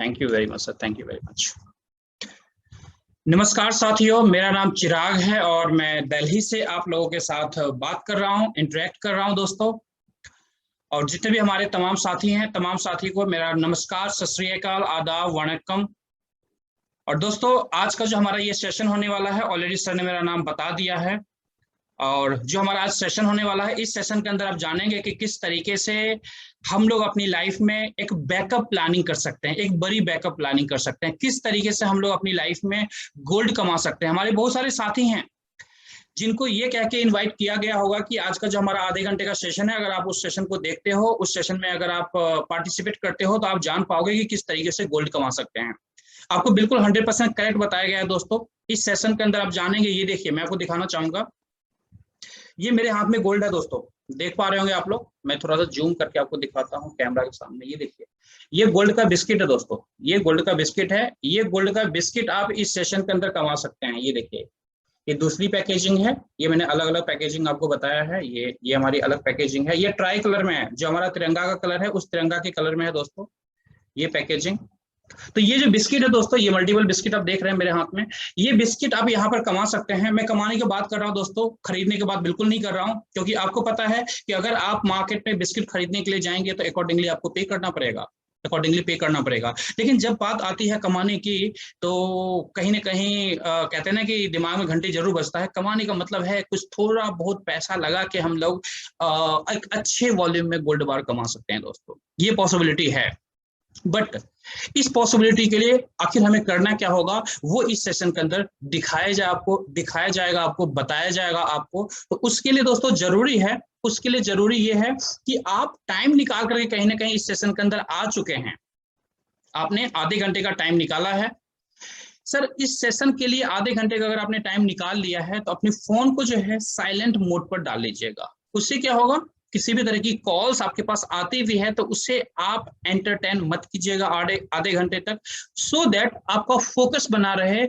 Thank you very much sir, thank you very much. नमस्कार साथियों, मेरा नाम चिराग है और मैं दिल्ली से आप लोगों के साथ बात कर रहा हूं, इंटरेक्ट कर रहा हूं दोस्तों। और जितने भी हमारे तमाम साथी हैं, तमाम साथी को मेरा नमस्कार, सत श्री अकाल, आदाब, वणक्कम। और दोस्तों, आज का जो हमारा ये सेशन होने वाला है, ऑलरेडी सर ने मेरा नाम बता दिया है। और जो हमारा आज सेशन होने वाला है, इस सेशन के अंदर आप जानेंगे कि किस तरीके से हम लोग अपनी लाइफ में एक बैकअप प्लानिंग कर सकते हैं, एक बड़ी बैकअप प्लानिंग कर सकते हैं। किस तरीके से हम लोग अपनी लाइफ में गोल्ड कमा सकते हैं। हमारे बहुत सारे साथी हैं जिनको ये कह के इनवाइट किया गया होगा कि आज का जो हमारा आधे घंटे का सेशन है, अगर आप उस सेशन को देखते हो, उस सेशन में अगर आप पार्टिसिपेट करते हो, तो आप जान पाओगे कि किस तरीके से गोल्ड कमा सकते हैं। आपको बिल्कुल 100% करेक्ट बताया गया है दोस्तों। इस सेशन के अंदर आप जानेंगे, ये देखिए मैं आपको दिखाना चाहूंगा, ये मेरे हाथ में गोल्ड है दोस्तों, देख पा रहे होंगे आप लोग। मैं थोड़ा सा जूम करके आपको दिखाता हूँ कैमरा के सामने। ये देखिए, ये गोल्ड का बिस्किट है दोस्तों, ये गोल्ड का बिस्किट है। ये गोल्ड का बिस्किट आप इस सेशन के अंदर कमा सकते हैं। ये देखिए, ये दूसरी पैकेजिंग है। ये मैंने अलग अलग पैकेजिंग आपको बताया है। ये हमारी अलग पैकेजिंग है। ये ट्राई कलर में है, जो हमारा तिरंगा का कलर है उस तिरंगा के कलर में है दोस्तों, ये पैकेजिंग। तो ये जो बिस्किट है दोस्तों, ये मल्टीपल बिस्किट आप देख रहे हैं मेरे हाथ में। ये बिस्किट आप यहाँ पर कमा सकते हैं। मैं कमाने की बात कर रहा हूँ दोस्तों, खरीदने की बात बिल्कुल नहीं कर रहा हूँ, क्योंकि आपको पता है कि अगर आप मार्केट में बिस्किट खरीदने के लिए जाएंगे तो अकॉर्डिंगली आपको पे करना पड़ेगा, अकॉर्डिंगली पे करना पड़ेगा। लेकिन जब बात आती है कमाने की, तो कहीं ना कहीं कहते हैं ना कि दिमाग में घंटी जरूर बजता है। कमाने का मतलब है कुछ थोड़ा बहुत पैसा लगा के हम लोग एक अच्छे वॉल्यूम में गोल्ड बार कमा सकते हैं दोस्तों। ये पॉसिबिलिटी है। बट इस पॉसिबिलिटी के लिए आखिर हमें करना क्या होगा, वो इस सेशन के अंदर दिखाया जाएगा आपको, बताया जाएगा आपको। तो उसके लिए दोस्तों जरूरी है, उसके लिए जरूरी ये है कि आप टाइम निकाल करके कहीं ना कहीं इस सेशन के अंदर आ चुके हैं। आपने आधे घंटे का टाइम निकाला है। सर, इस सेशन के लिए आधे घंटे का अगर आपने टाइम निकाल लिया है, तो अपने फोन को जो है साइलेंट मोड पर डाल लीजिएगा। उससे क्या होगा, किसी भी तरह की कॉल्स आपके पास आती भी है तो उससे आप एंटरटेन मत कीजिएगा आधे घंटे तक, सो दैट आपका फोकस बना रहे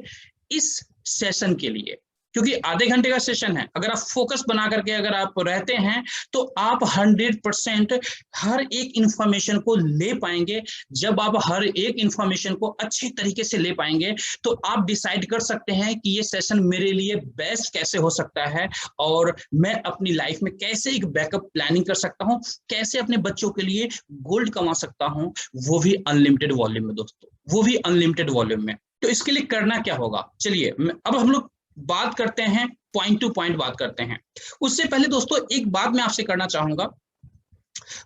इस सेशन के लिए। क्योंकि आधे घंटे का सेशन है, अगर आप फोकस बना करके अगर आप रहते हैं तो आप 100% हर एक इंफॉर्मेशन को ले पाएंगे। जब आप हर एक इंफॉर्मेशन को अच्छे तरीके से ले पाएंगे तो आप डिसाइड कर सकते हैं कि ये सेशन मेरे लिए बेस्ट कैसे हो सकता है, और मैं अपनी लाइफ में कैसे एक बैकअप प्लानिंग कर सकता हूं, कैसे अपने बच्चों के लिए गोल्ड कमा सकता हूं, वो भी अनलिमिटेड वॉल्यूम में दोस्तों, वो भी अनलिमिटेड वॉल्यूम में। तो इसके लिए करना क्या होगा, चलिए अब हम लोग बात करते हैं, पॉइंट टू पॉइंट बात करते हैं। उससे पहले दोस्तों एक बात मैं आपसे करना चाहूंगा।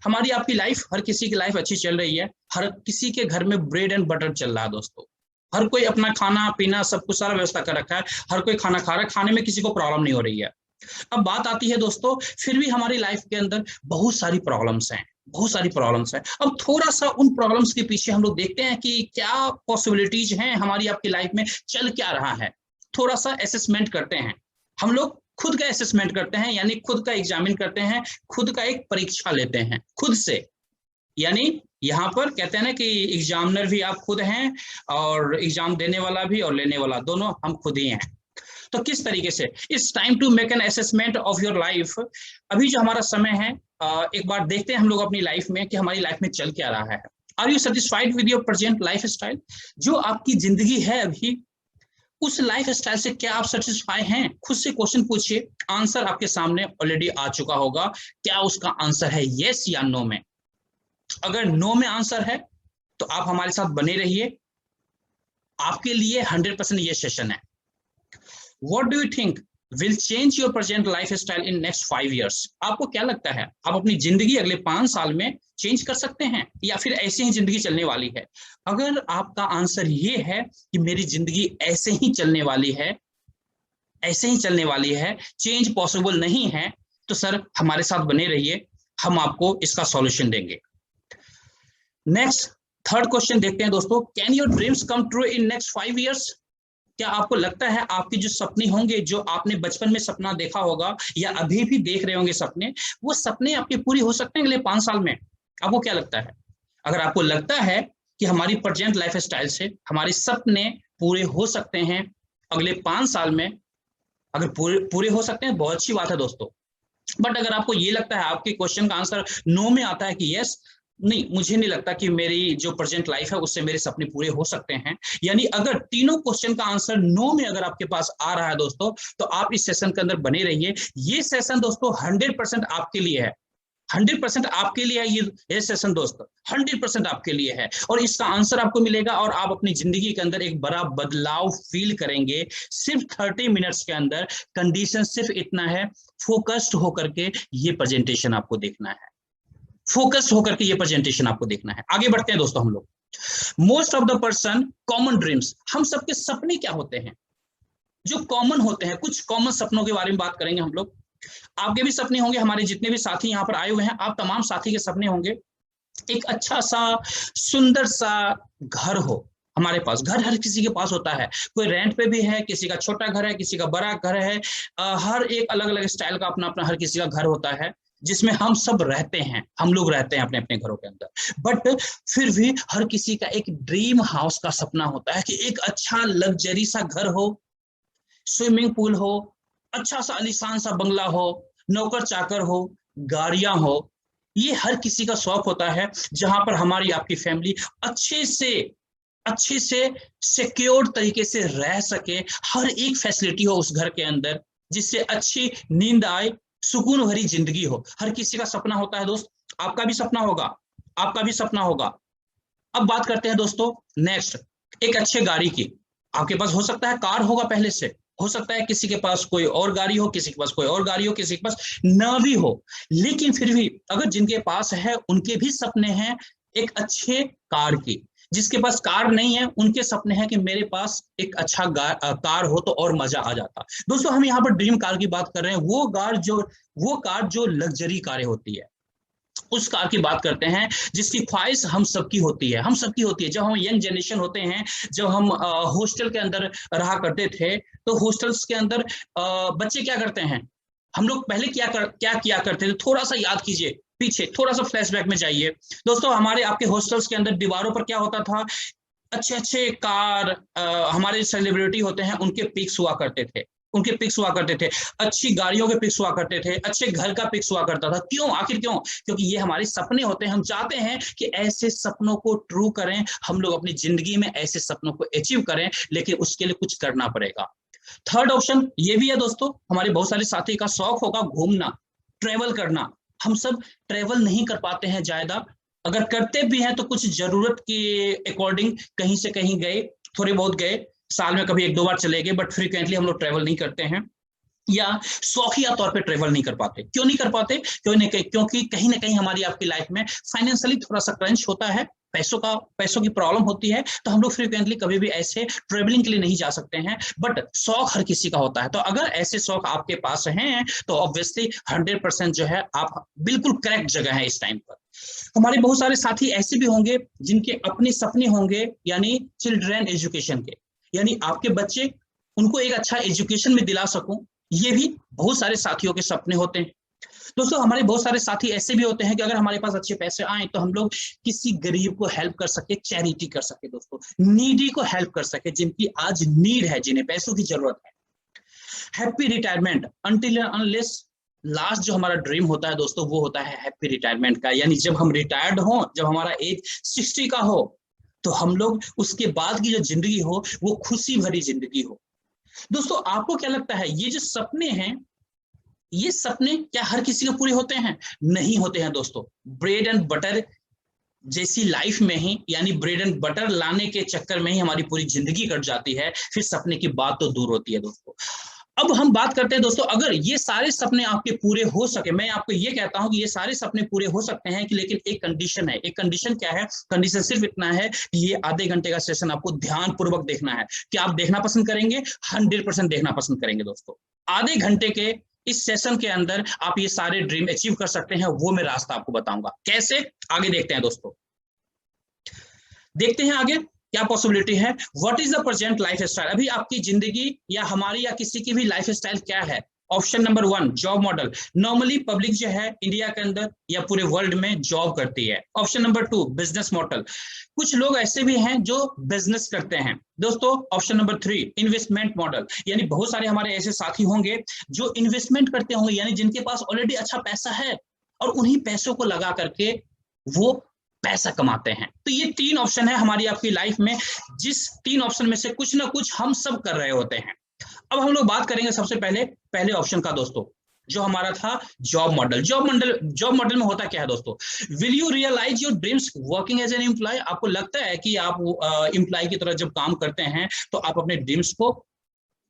हमारी आपकी लाइफ, हर किसी की लाइफ अच्छी चल रही है, हर किसी के घर में ब्रेड एंड बटर चल रहा है दोस्तों। हर कोई अपना खाना पीना सब कुछ सारा व्यवस्था कर रखा है, हर कोई खाना खा रहा है, खाने में किसी को प्रॉब्लम नहीं हो रही है। अब बात आती है दोस्तों, फिर भी हमारी लाइफ के अंदर बहुत सारी प्रॉब्लम्स हैं, बहुत सारी प्रॉब्लम्स हैं। अब थोड़ा सा उन प्रॉब्लम्स के पीछे हम लोग देखते हैं कि क्या पॉसिबिलिटीज हैं हमारी आपकी लाइफ में, चल क्या रहा है। थोड़ा सा असेसमेंट करते हैं हम लोग, खुद का असेसमेंट करते हैं, यानी खुद का एग्जामिन करते हैं, खुद का एक परीक्षा लेते हैं खुद से। यानी यहाँ पर कहते हैं ना कि एग्जामिनर भी आप खुद हैं, और एग्जाम देने वाला भी और लेने वाला दोनों हम खुद ही हैं। तो किस तरीके से it's time to make an assessment of your life. अभी जो हमारा समय है, एक बार देखते हैं हम लोग अपनी लाइफ में कि हमारी लाइफ में चल क्या रहा है। Are you satisfied with your present lifestyle? जो आपकी जिंदगी है अभी, उस लाइफ स्टाइल से क्या आप सेटिस्फाई हैं? खुद से क्वेश्चन पूछिए, आंसर आपके सामने ऑलरेडी आ चुका होगा। क्या उसका आंसर है यस या नो में? अगर नो में आंसर है तो आप हमारे साथ बने रहिए, आपके लिए 100% ये सेशन है। What do you think will change your present lifestyle in next 5 years? आपको क्या लगता है, आप अपनी जिंदगी अगले 5 साल में चेंज कर सकते हैं, या फिर ऐसे ही जिंदगी चलने वाली है? अगर आपका आंसर ये है कि मेरी जिंदगी ऐसे ही चलने वाली है, ऐसे ही चलने वाली है, चेंज पॉसिबल नहीं है, तो सर हमारे साथ बने रहिए, हम आपको इसका सॉल्यूशन देंगे। नेक्स्ट, थर्ड क्वेश्चन देखते हैं दोस्तों। Can your dreams come true in next 5 years? क्या आपको लगता है आपके जो सपने होंगे, जो आपने बचपन में सपना देखा होगा या अभी भी देख रहे होंगे सपने, वो सपने आपके पूरे हो सकते हैं अगले 5 साल में? आपको क्या लगता है? अगर आपको लगता है कि हमारी प्रेजेंट लाइफ स्टाइल से हमारे सपने पूरे हो सकते हैं अगले 5 साल में, अगर पूरे हो सकते हैं, बहुत अच्छी बात है दोस्तों। बट अगर आपको ये लगता है, आपके क्वेश्चन का आंसर नो में आता है कि यस, नहीं, मुझे नहीं लगता कि मेरी जो प्रेजेंट लाइफ है उससे मेरे सपने पूरे हो सकते हैं। यानी अगर तीनों क्वेश्चन का आंसर नो में अगर आपके पास आ रहा है दोस्तों, तो आप इस सेशन के अंदर बने रहिए। ये सेशन दोस्तों 100% आपके लिए है, 100% आपके लिए है ये सेशन दोस्तों, 100% आपके लिए है। और इसका आंसर आपको मिलेगा और आप अपनी जिंदगी के अंदर एक बड़ा बदलाव फील करेंगे सिर्फ 30 मिनट्स के अंदर। कंडीशन सिर्फ इतना है, फोकस्ड होकर के ये प्रेजेंटेशन आपको देखना है, फोकस्ड होकर के ये प्रेजेंटेशन आपको देखना है। आगे बढ़ते हैं दोस्तों हम लोग। Most of the person common dreams, हम सबके सपने क्या होते हैं जो कॉमन होते हैं, कुछ कॉमन सपनों के बारे में बात करेंगे हम लोग। आपके भी सपने होंगे, हमारे जितने भी साथी यहाँ पर आए हुए हैं, आप तमाम साथी के सपने होंगे एक अच्छा सा सुंदर सा घर हो। हमारे पास घर हर किसी के पास होता है, कोई रेंट पे भी है, किसी का छोटा घर है, किसी का बड़ा घर है, हर एक अलग अलग स्टाइल का अपना अपना हर किसी का घर होता है जिसमें हम सब रहते हैं, हम लोग रहते हैं अपने अपने घरों के अंदर। बट फिर भी हर किसी का एक ड्रीम हाउस का सपना होता है कि एक अच्छा लग्जरी सा घर हो, स्विमिंग पूल हो, अच्छा सा आलीशान सा बंगला हो, नौकर चाकर हो, गाड़ियां हो। ये हर किसी का शौक होता है जहां पर हमारी आपकी फैमिली अच्छे से सिक्योर तरीके से रह सके, हर एक फैसिलिटी हो उस घर के अंदर जिससे अच्छी नींद आए, सुकून भरी जिंदगी हो। हर किसी का सपना होता है दोस्त, आपका भी सपना होगा, आपका भी सपना होगा। अब बात करते हैं दोस्तों नेक्स्ट, एक अच्छे गाड़ी की। आपके पास हो सकता है कार होगा पहले से, हो सकता है किसी के पास कोई और गाड़ी हो, किसी के पास कोई और गाड़ी हो, किसी के पास ना भी हो, लेकिन फिर भी अगर जिनके पास है उनके भी सपने हैं एक अच्छे कार की। जिसके पास कार नहीं है उनके सपने हैं कि मेरे पास एक अच्छा कार हो तो और मजा आ जाता। दोस्तों हम यहाँ पर ड्रीम कार की बात कर रहे हैं, वो कार जो लग्जरी कारें होती है, उस कार की बात करते हैं जिसकी ख्वाहिश हम सबकी होती है, हम सबकी होती है। जब हम यंग जनरेशन होते हैं, जब हम हॉस्टल के अंदर रहा करते थे, तो हॉस्टल्स के अंदर बच्चे क्या करते हैं, हम लोग पहले क्या किया करते थे, थोड़ा सा याद कीजिए पीछे, थोड़ा सा फ्लैशबैक में जाइए दोस्तों। हमारे आपके हॉस्टल्स के अंदर दीवारों पर क्या होता था, अच्छे अच्छे कार, हमारे सेलिब्रिटी होते हैं उनके पिक्स हुआ करते थे, उनके पिक्स हुआ करते थे, अच्छी गाड़ियों के पिक्स हुआ करते थे, अच्छे घर का पिक्स हुआ करता था। क्यों, आखिर क्यों? क्योंकि ये हमारे सपने होते हैं, हम चाहते हैं कि ऐसे सपनों को ट्रू करें, हम लोग अपनी जिंदगी में ऐसे सपनों को अचीव करें, लेकिन उसके लिए कुछ करना पड़ेगा। थर्ड ऑप्शन ये भी है दोस्तों, हमारे बहुत सारे साथी का शौक होगा घूमना, ट्रेवल करना। हम सब ट्रेवल नहीं कर पाते हैं ज्यादा, अगर करते भी हैं तो कुछ जरूरत के अकॉर्डिंग कहीं से कहीं गए, थोड़े बहुत गए, साल में कभी एक दो बार चले गए, बट फ्रीक्वेंटली हम लोग ट्रेवल नहीं करते हैं या शौकिया तौर पे ट्रेवल नहीं कर पाते। क्यों नहीं कर पाते? क्योंकि कहीं ना कहीं हमारी आपकी लाइफ में फाइनेंशियली थोड़ा सा क्रंच होता है, पैसों की प्रॉब्लम होती है, तो हम लोग फ्रीक्वेंटली कभी भी ऐसे ट्रेवलिंग के लिए नहीं जा सकते हैं। बट शौक हर किसी का होता है, तो अगर ऐसे शौक आपके पास हैं तो ऑब्वियसली 100% जो है आप बिल्कुल करेक्ट जगह है इस टाइम पर। हमारे बहुत सारे साथी ऐसे भी होंगे जिनके अपने सपने होंगे, यानी चिल्ड्रन एजुकेशन के, यानी आपके बच्चे, उनको एक अच्छा एजुकेशन में दिला सकूं, ये भी बहुत सारे साथियों के सपने होते हैं। दोस्तों हमारे बहुत सारे साथी ऐसे भी होते हैं कि अगर हमारे पास अच्छे पैसे आए तो हम लोग किसी गरीब को हेल्प कर सके, चैरिटी कर सके दोस्तों, नीडी को हेल्प कर सके, जिनकी आज नीड है, जिन्हें पैसों की जरूरत है। Happy retirement, until unless last जो हमारा ड्रीम होता है दोस्तों, वो होता है हैप्पी रिटायरमेंट का, यानी जब हम रिटायर्ड हो, जब हमारा एज 60 का हो, तो हम लोग उसके बाद की जो जिंदगी हो वो खुशी भरी जिंदगी हो। दोस्तों आपको क्या लगता है, ये जो सपने हैं, ये सपने क्या हर किसी के पूरे होते हैं? नहीं होते हैं दोस्तों। ब्रेड एंड बटर जैसी लाइफ में ही, यानी ब्रेड एंड बटर लाने के चक्कर में ही हमारी पूरी जिंदगी कट जाती है, फिर सपने की बात तो दूर होती है दोस्तों। अब हम बात करते हैं दोस्तों, अगर ये सारे सपने आपके पूरे हो सके, मैं आपको ये कहता हूं कि ये सारे सपने पूरे हो सकते हैं कि, लेकिन एक कंडीशन है। एक कंडीशन क्या है? कंडीशन सिर्फ इतना है कि ये आधे घंटे का सेशन आपको ध्यान पूर्वक देखना है। क्या आप देखना पसंद करेंगे? 100% देखना पसंद करेंगे दोस्तों। आधे घंटे के इस सेशन के अंदर आप ये सारे ड्रीम अचीव कर सकते हैं, वो मैं रास्ता आपको बताऊंगा कैसे। आगे देखते हैं दोस्तों, देखते हैं आगे क्या पॉसिबिलिटी है। What is the present life style, अभी आपकी जिंदगी या हमारी या किसी की भी लाइफ स्टाइल क्या है? Option number 1 job model. Normally public जो है इंडिया के अंदर या पूरे वर्ल्ड में जॉब करती है। ऑप्शन नंबर 2 बिजनेस मॉडल, कुछ लोग ऐसे भी हैं जो बिजनेस करते हैं दोस्तों। ऑप्शन नंबर 3 इन्वेस्टमेंट मॉडल, यानी बहुत सारे हमारे ऐसे साथी होंगे जो इन्वेस्टमेंट करते होंगे, यानी जिनके पास ऑलरेडी अच्छा पैसा है और उन्हीं पैसों को लगा करके वो पैसा कमाते हैं। तो ये 3 ऑप्शन है हमारी आपकी लाइफ में, जिस 3 ऑप्शन में से कुछ ना कुछ हम सब कर रहे होते हैं। अब हम लोग बात करेंगे सबसे पहले ऑप्शन का दोस्तों, जो हमारा था जॉब मॉडल। जॉब मॉडल में होता क्या है दोस्तों? Will you realise your dreams working as an employ? आपको लगता है कि आप एम्प्लॉय की तरह जब काम करते हैं तो आप अपने ड्रीम्स को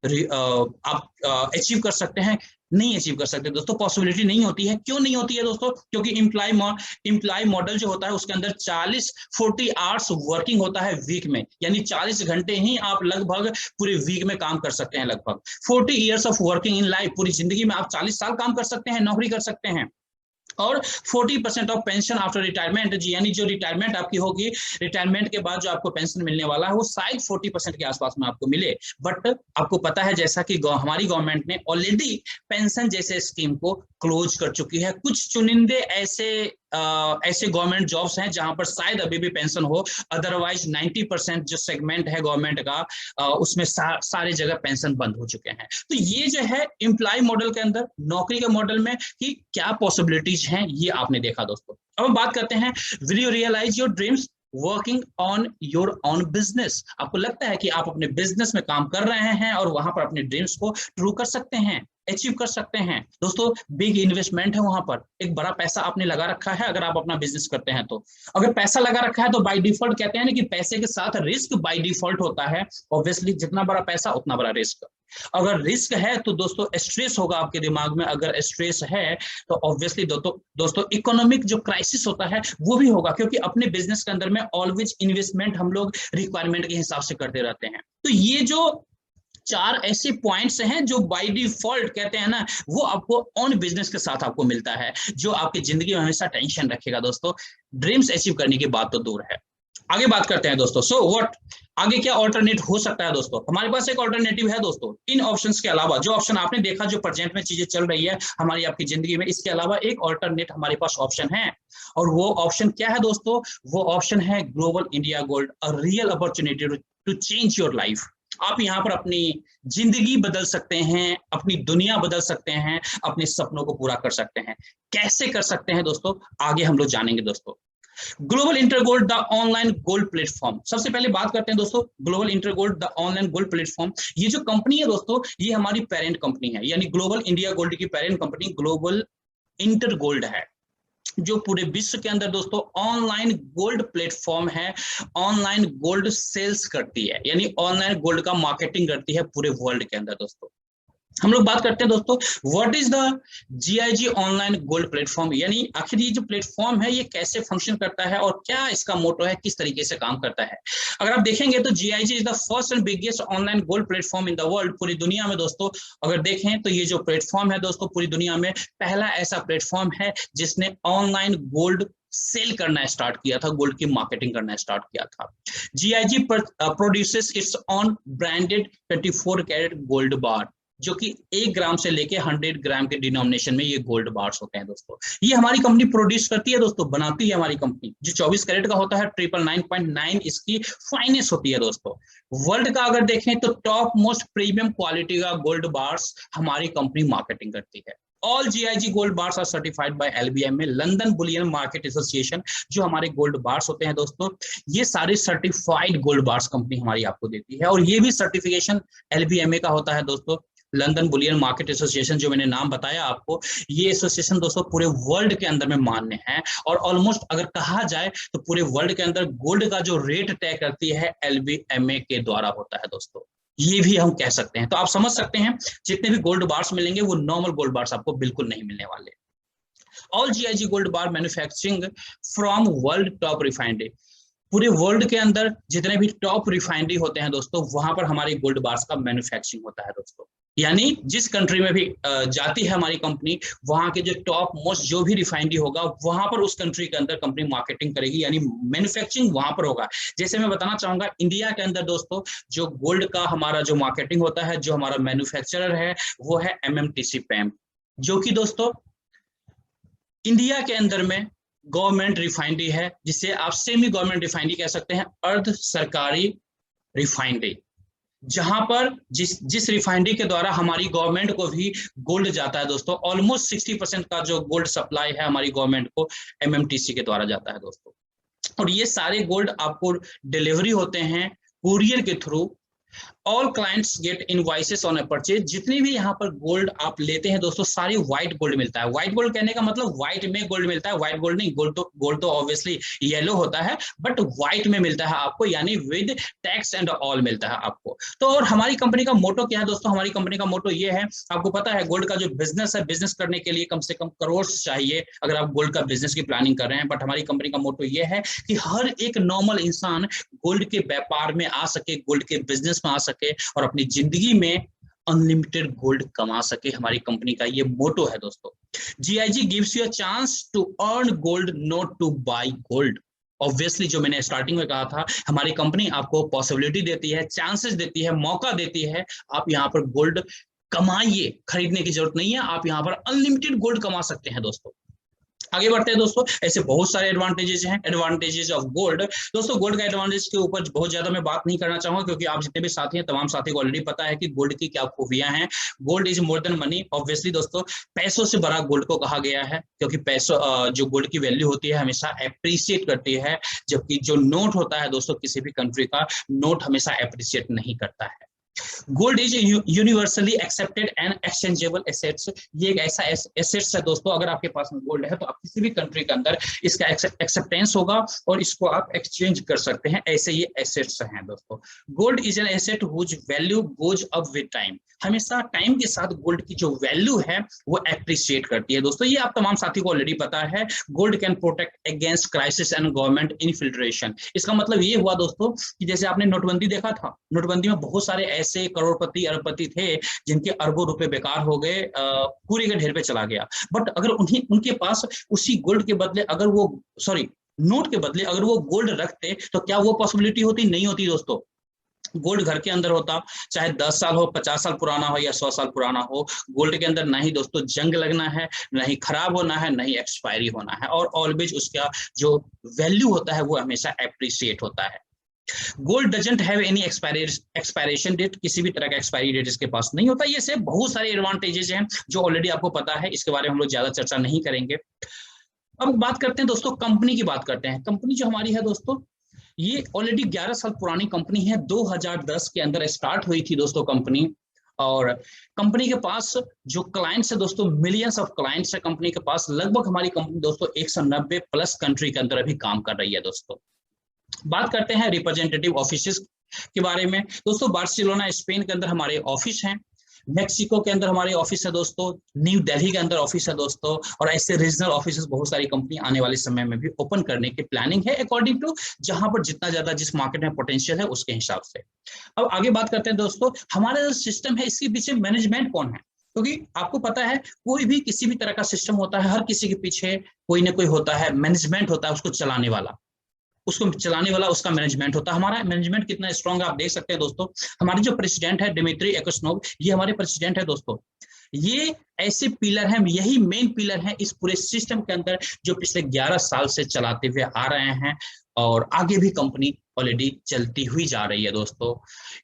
आप अचीव कर सकते हैं? नहीं अचीव कर सकते दोस्तों, पॉसिबिलिटी नहीं होती है। क्यों नहीं होती है दोस्तों? क्योंकि इम्प्लॉय मॉडल जो होता है उसके अंदर 40 आवर्स वर्किंग होता है वीक में, यानी 40 घंटे ही आप लगभग पूरे वीक में काम कर सकते हैं। लगभग 40 years of working in life, पूरी जिंदगी में आप 40 साल काम कर सकते हैं, नौकरी कर सकते हैं। और 40% ऑफ पेंशन आफ्टर रिटायरमेंट, यानी जो रिटायरमेंट आपकी होगी, रिटायरमेंट के बाद जो आपको पेंशन मिलने वाला है वो शायद 40% के आसपास में आपको मिले। बट आपको पता है जैसा कि हमारी गवर्नमेंट ने ऑलरेडी पेंशन जैसे स्कीम को क्लोज कर चुकी है। कुछ चुनिंदे ऐसे गवर्नमेंट जॉब्स हैं जहां पर शायद अभी भी पेंशन हो, अदरवाइज 90% जो सेगमेंट है गवर्नमेंट का उसमें सारे जगह पेंशन बंद हो चुके हैं। तो ये जो है एम्प्लॉय मॉडल के अंदर, नौकरी के मॉडल में कि क्या पॉसिबिलिटीज हैं, ये आपने देखा दोस्तों। अब हम बात करते हैं, will you realise your dreams working on your own business? आपको लगता है कि आप अपने बिजनेस में काम कर रहे हैं और वहां पर अपने ड्रीम्स को ट्रू कर सकते हैं, अचीव कर सकते हैं? दोस्तों बिग इन्वेस्टमेंट है वहां पर, एक बड़ा पैसा आपने लगा रखा है अगर आप अपना बिजनेस करते हैं तो। अगर पैसा लगा रखा है तो बाय डिफॉल्ट कहते हैं ना कि पैसे के साथ रिस्क बाय डिफॉल्ट होता है। ऑब्वियसली जितना बड़ा पैसा उतना बड़ा रिस्क। अगर रिस्क है तो दोस्तों स्ट्रेस होगा आपके दिमाग में, अगर स्ट्रेस है तो ऑब्वियसली दोस्तों इकोनॉमिक जो क्राइसिस होता है वो भी होगा, क्योंकि अपने बिजनेस के अंदर में ऑलवेज इन्वेस्टमेंट हम लोग रिक्वायरमेंट के हिसाब से करते रहते हैं। तो ये जो 4 ऐसे पॉइंट्स हैं जो बाय डिफॉल्ट कहते हैं ना, वो आपको ऑन बिजनेस के साथ आपको मिलता है, जो आपकी जिंदगी में हमेशा टेंशन रखेगा दोस्तों। ड्रीम्स अचीव करने की बात तो दूर है। आगे बात करते हैं दोस्तों, सो व्हाट, आगे क्या ऑल्टरनेट हो सकता है दोस्तों? हमारे पास एक ऑल्टरनेटिव है दोस्तों, इन ऑप्शंस के अलावा। जो ऑप्शन आपने देखा, जो प्रेजेंट में चीजें चल रही है हमारी आपकी जिंदगी में, इसके अलावा एक ऑल्टरनेट हमारे पास ऑप्शन है। और वो ऑप्शन क्या है दोस्तों? वो ऑप्शन है Global India Gold, a real opportunity to change your life. आप यहाँ पर अपनी जिंदगी बदल सकते हैं, अपनी दुनिया बदल सकते हैं, अपने सपनों को पूरा कर सकते हैं। कैसे कर सकते हैं दोस्तों, आगे हम लोग जानेंगे दोस्तों। Global Intergold the online gold platform, सबसे पहले बात करते हैं दोस्तों global Intergold the online gold platform. ये जो कंपनी है दोस्तों, ये हमारी पेरेंट कंपनी है, यानी ग्लोबल इंडिया गोल्ड की पेरेंट कंपनी ग्लोबल इंटरगोल्ड है, जो पूरे विश्व के अंदर दोस्तों ऑनलाइन गोल्ड प्लेटफॉर्म है, ऑनलाइन गोल्ड सेल्स करती है, यानी ऑनलाइन गोल्ड का मार्केटिंग करती है पूरे वर्ल्ड के अंदर दोस्तों। हम लोग बात करते हैं दोस्तों, what is the GIG online gold platform, यानी आखिर ये जो प्लेटफॉर्म है ये कैसे फंक्शन करता है और क्या इसका मोटो है, किस तरीके से काम करता है। अगर आप देखेंगे तो GIG is the first and biggest online gold platform in the world, पूरी दुनिया में दोस्तों। अगर देखें तो ये जो प्लेटफॉर्म है दोस्तों, पूरी दुनिया में पहला ऐसा प्लेटफॉर्म है जिसने ऑनलाइन गोल्ड सेल करना स्टार्ट किया था, गोल्ड की मार्केटिंग करना स्टार्ट किया था। GIG produces its own branded 24 carat gold bar, जो कि 1 ग्राम से लेके 100 ग्राम के डिनोमिनेशन में ये गोल्ड बार्स होते हैं दोस्तों। ये हमारी कंपनी प्रोड्यूस करती है दोस्तों, बनाती है हमारी कंपनी। जो 24 कैरेट का होता है 999.9 इसकी फाइनेंस होती है दोस्तों। वर्ल्ड का अगर देखें तो टॉप मोस्ट प्रीमियम क्वालिटी का गोल्ड बार्स हमारी कंपनी मार्केटिंग करती है। All GIG gold bars are certified by LBMA, London bullion market association. जो हमारे गोल्ड बार्स होते हैं दोस्तों, ये सारे सर्टिफाइड गोल्ड बार्स कंपनी हमारी आपको देती है। और ये भी सर्टिफिकेशन एलबीएमए का होता है दोस्तों, लंदन बुलियन मार्केट एसोसिएशन, जो मैंने नाम बताया आपको। ये एसोसिएशन दोस्तों पूरे वर्ल्ड के अंदर में मान्य है, और ऑलमोस्ट अगर कहा जाए तो पूरे वर्ल्ड के अंदर गोल्ड का जो रेट तय करती है एलबीएमए के द्वारा होता है दोस्तों। ये भी हम कह सकते हैं। तो आप समझ सकते हैं जितने भी गोल्ड बार्स मिलेंगे वो नॉर्मल गोल्ड बार्स आपको बिल्कुल नहीं मिलने वाले। All GIG gold bar manufacturing from world top refinery, पूरे वर्ल्ड के अंदर जितने भी टॉप रिफाइनरी होते हैं दोस्तों, वहां पर हमारी गोल्ड बार्स का मैन्युफैक्चरिंग होता है दोस्तों। यानी जिस कंट्री में भी जाती है हमारी कंपनी, वहां के जो टॉप मोस्ट जो भी रिफाइनरी होगा, वहां पर उस कंट्री के अंदर कंपनी मार्केटिंग करेगी, यानी मैन्युफैक्चरिंग वहां पर होगा। जैसे मैं बताना चाहूंगा, इंडिया के अंदर दोस्तों जो गोल्ड का हमारा जो मार्केटिंग होता है, जो हमारा मैन्युफैक्चरर है वो है एमएमटीसी पैम, जो कि दोस्तों इंडिया के अंदर में गवर्नमेंट रिफाइनरी है, जिसे आप सेमी गवर्नमेंट रिफाइनरी कह सकते हैं, अर्ध सरकारी रिफाइनरी, जहां पर जिस रिफाइनरी के द्वारा हमारी गवर्नमेंट को भी गोल्ड जाता है दोस्तों। ऑलमोस्ट 60% का जो गोल्ड सप्लाई है हमारी गवर्नमेंट को एमएमटीसी के द्वारा जाता है दोस्तों। और ये सारे गोल्ड आपको डिलीवरी होते हैं कुरियर के through. All clients get invoices on a purchase. जितने भी यहाँ पर गोल्ड आप लेते हैं दोस्तों, सारी व्हाइट गोल्ड मिलता है। व्हाइट गोल्ड कहने का मतलब व्हाइट में गोल्ड मिलता है, व्हाइट गोल्ड नहीं, गोल्ड तो ऑब्वियसली येलो होता है, बट व्हाइट में मिलता है आपको, यानी विद टैक्स एंड ऑल मिलता है आपको। तो और हमारी कंपनी का मोटो क्या है दोस्तों? हमारी कंपनी का मोटो ये है, आपको पता है गोल्ड का जो बिजनेस है, बिजनेस करने के लिए कम से कम करोड़ चाहिए अगर आप गोल्ड का बिजनेस की प्लानिंग कर रहे हैं। बट हमारी कंपनी का मोटो ये है कि हर एक नॉर्मल इंसान गोल्ड के व्यापार में आ सके, गोल्ड के बिजनेस में आ सके और अपनी जिंदगी में अनलिमिटेड गोल्ड कमा सके। हमारी कंपनी का ये मोटो है दोस्तों। GIG gives you a chance to earn gold, not to buy gold. Obviously जो मैंने स्टार्टिंग में कहा था, हमारी कंपनी आपको पॉसिबिलिटी देती है, चांसेस देती है, मौका देती है। आप यहाँ पर गोल्ड कमाइए, खरीदने की जरूरत नहीं है, आप यहाँ पर अनलिमिटेड गोल्ड कमा सकते हैं दोस्तों। आगे बढ़ते हैं दोस्तों। ऐसे बहुत सारे एडवांटेजेस हैं, एडवांटेजेस ऑफ गोल्ड। दोस्तों गोल्ड का एडवांटेज के ऊपर बहुत ज्यादा मैं बात नहीं करना चाहूंगा, क्योंकि आप जितने भी साथी हैं, तमाम साथी को ऑलरेडी पता है कि गोल्ड की क्या खूबियां हैं। Gold is more than money. Obviously दोस्तों, पैसों से बड़ा गोल्ड को कहा गया है, क्योंकि पैसों जो गोल्ड की वैल्यू होती है हमेशा एप्रिशिएट करती है, जबकि जो नोट होता है दोस्तों, किसी भी कंट्री का नोट हमेशा एप्रिशिएट नहीं करता है। Gold is universally accepted and exchangeable assets. ये एक ऐसा एसेट्स है दोस्तों, अगर आपके पास में गोल्ड है तो आप किसी भी कंट्री के अंदर इसका एक्सेप्टेंस होगा और इसको आप एक्सचेंज कर सकते हैं। ऐसे ये एसेट्स हैं दोस्तों। Gold is an asset whose value goes up with time. हमेशा टाइम के साथ गोल्ड की जो वैल्यू है वो एप्रिशिएट करती है दोस्तों। ये आप तमाम साथी को ऑलरेडी पता है। Gold can protect against crisis and government infiltration. इसका मतलब ये हुआ दोस्तों कि जैसे आपने नोटबंदी देखा था, नोटबंदी में बहुत सारे ऐसे करोड़पति अरबपति थे जिनके अरबों रुपए बेकार हो गए, पूरे के ढेर पे चला गया। बट अगर उनके पास उसी गोल्ड के बदले अगर वो नोट के बदले अगर वो गोल्ड रखते तो क्या वो पॉसिबिलिटी होती? नहीं होती दोस्तों। गोल्ड घर के अंदर होता, चाहे 10 साल हो, 50 साल पुराना हो या 100 साल पुराना हो, गोल्ड के अंदर ना ही दोस्तों जंग लगना है, ना ही खराब होना है, ना ही एक्सपायरी होना है, और ऑलवेज उसका जो वैल्यू होता है वो हमेशा एप्रिशिएट होता है। Gold doesn't have any expiration date. किसी भी तरह का एक्सपायरी डेट इसके पास नहीं होता। ये से बहुत सारे एडवांटेजेस हैं जो ऑलरेडी आपको पता है, इसके बारे में हम लोग ज्यादा चर्चा नहीं करेंगे। अब बात करते हैं दोस्तों, कंपनी की बात करते हैं। कंपनी जो हमारी है दोस्तों, ये ऑलरेडी 11 साल पुरानी कंपनी है। 2010 के अंदर स्टार्ट हुई थी दोस्तों कंपनी। और कंपनी के पास जो क्लाइंट्स है दोस्तों, मिलियंस ऑफ क्लाइंट्स है कंपनी के पास। लगभग हमारी कंपनी दोस्तों 190 प्लस कंट्री के अंदर अभी काम कर रही है दोस्तों। बात करते हैं रिप्रेजेंटेटिव ऑफिस के बारे में दोस्तों। बार्सिलोना स्पेन के अंदर हमारे ऑफिस हैं, मेक्सिको के अंदर हमारे ऑफिस है दोस्तों, न्यू दिल्ली के अंदर ऑफिस है दोस्तों, और ऐसे रीजनल ऑफिस बहुत सारी कंपनी आने वाले समय में भी ओपन करने की प्लानिंग है, अकॉर्डिंग टू जहां पर जितना ज्यादा जिस मार्केट में पोटेंशियल है उसके हिसाब से। अब आगे बात करते हैं दोस्तों, हमारा जो सिस्टम है इसके पीछे मैनेजमेंट कौन है? क्योंकि आपको पता है कोई भी किसी भी तरह का सिस्टम होता है, हर किसी के पीछे कोई ना कोई होता है, मैनेजमेंट होता है, उसको चलाने वाला, उसका मैनेजमेंट होता है। हमारा मैनेजमेंट कितना स्ट्रांग है आप देख सकते हैं दोस्तों। हमारे जो प्रेसिडेंट है डिमित्री एकोस्नोव, ये हमारे प्रेसिडेंट है दोस्तों। ये ऐसे पिलर हैं, यही मेन पिलर हैं इस पूरे सिस्टम के अंदर, जो पिछले 11 साल से चलाते हुए आ रहे हैं, और आगे भी कंपनी ऑलरेडी चलती हुई जा रही है दोस्तों।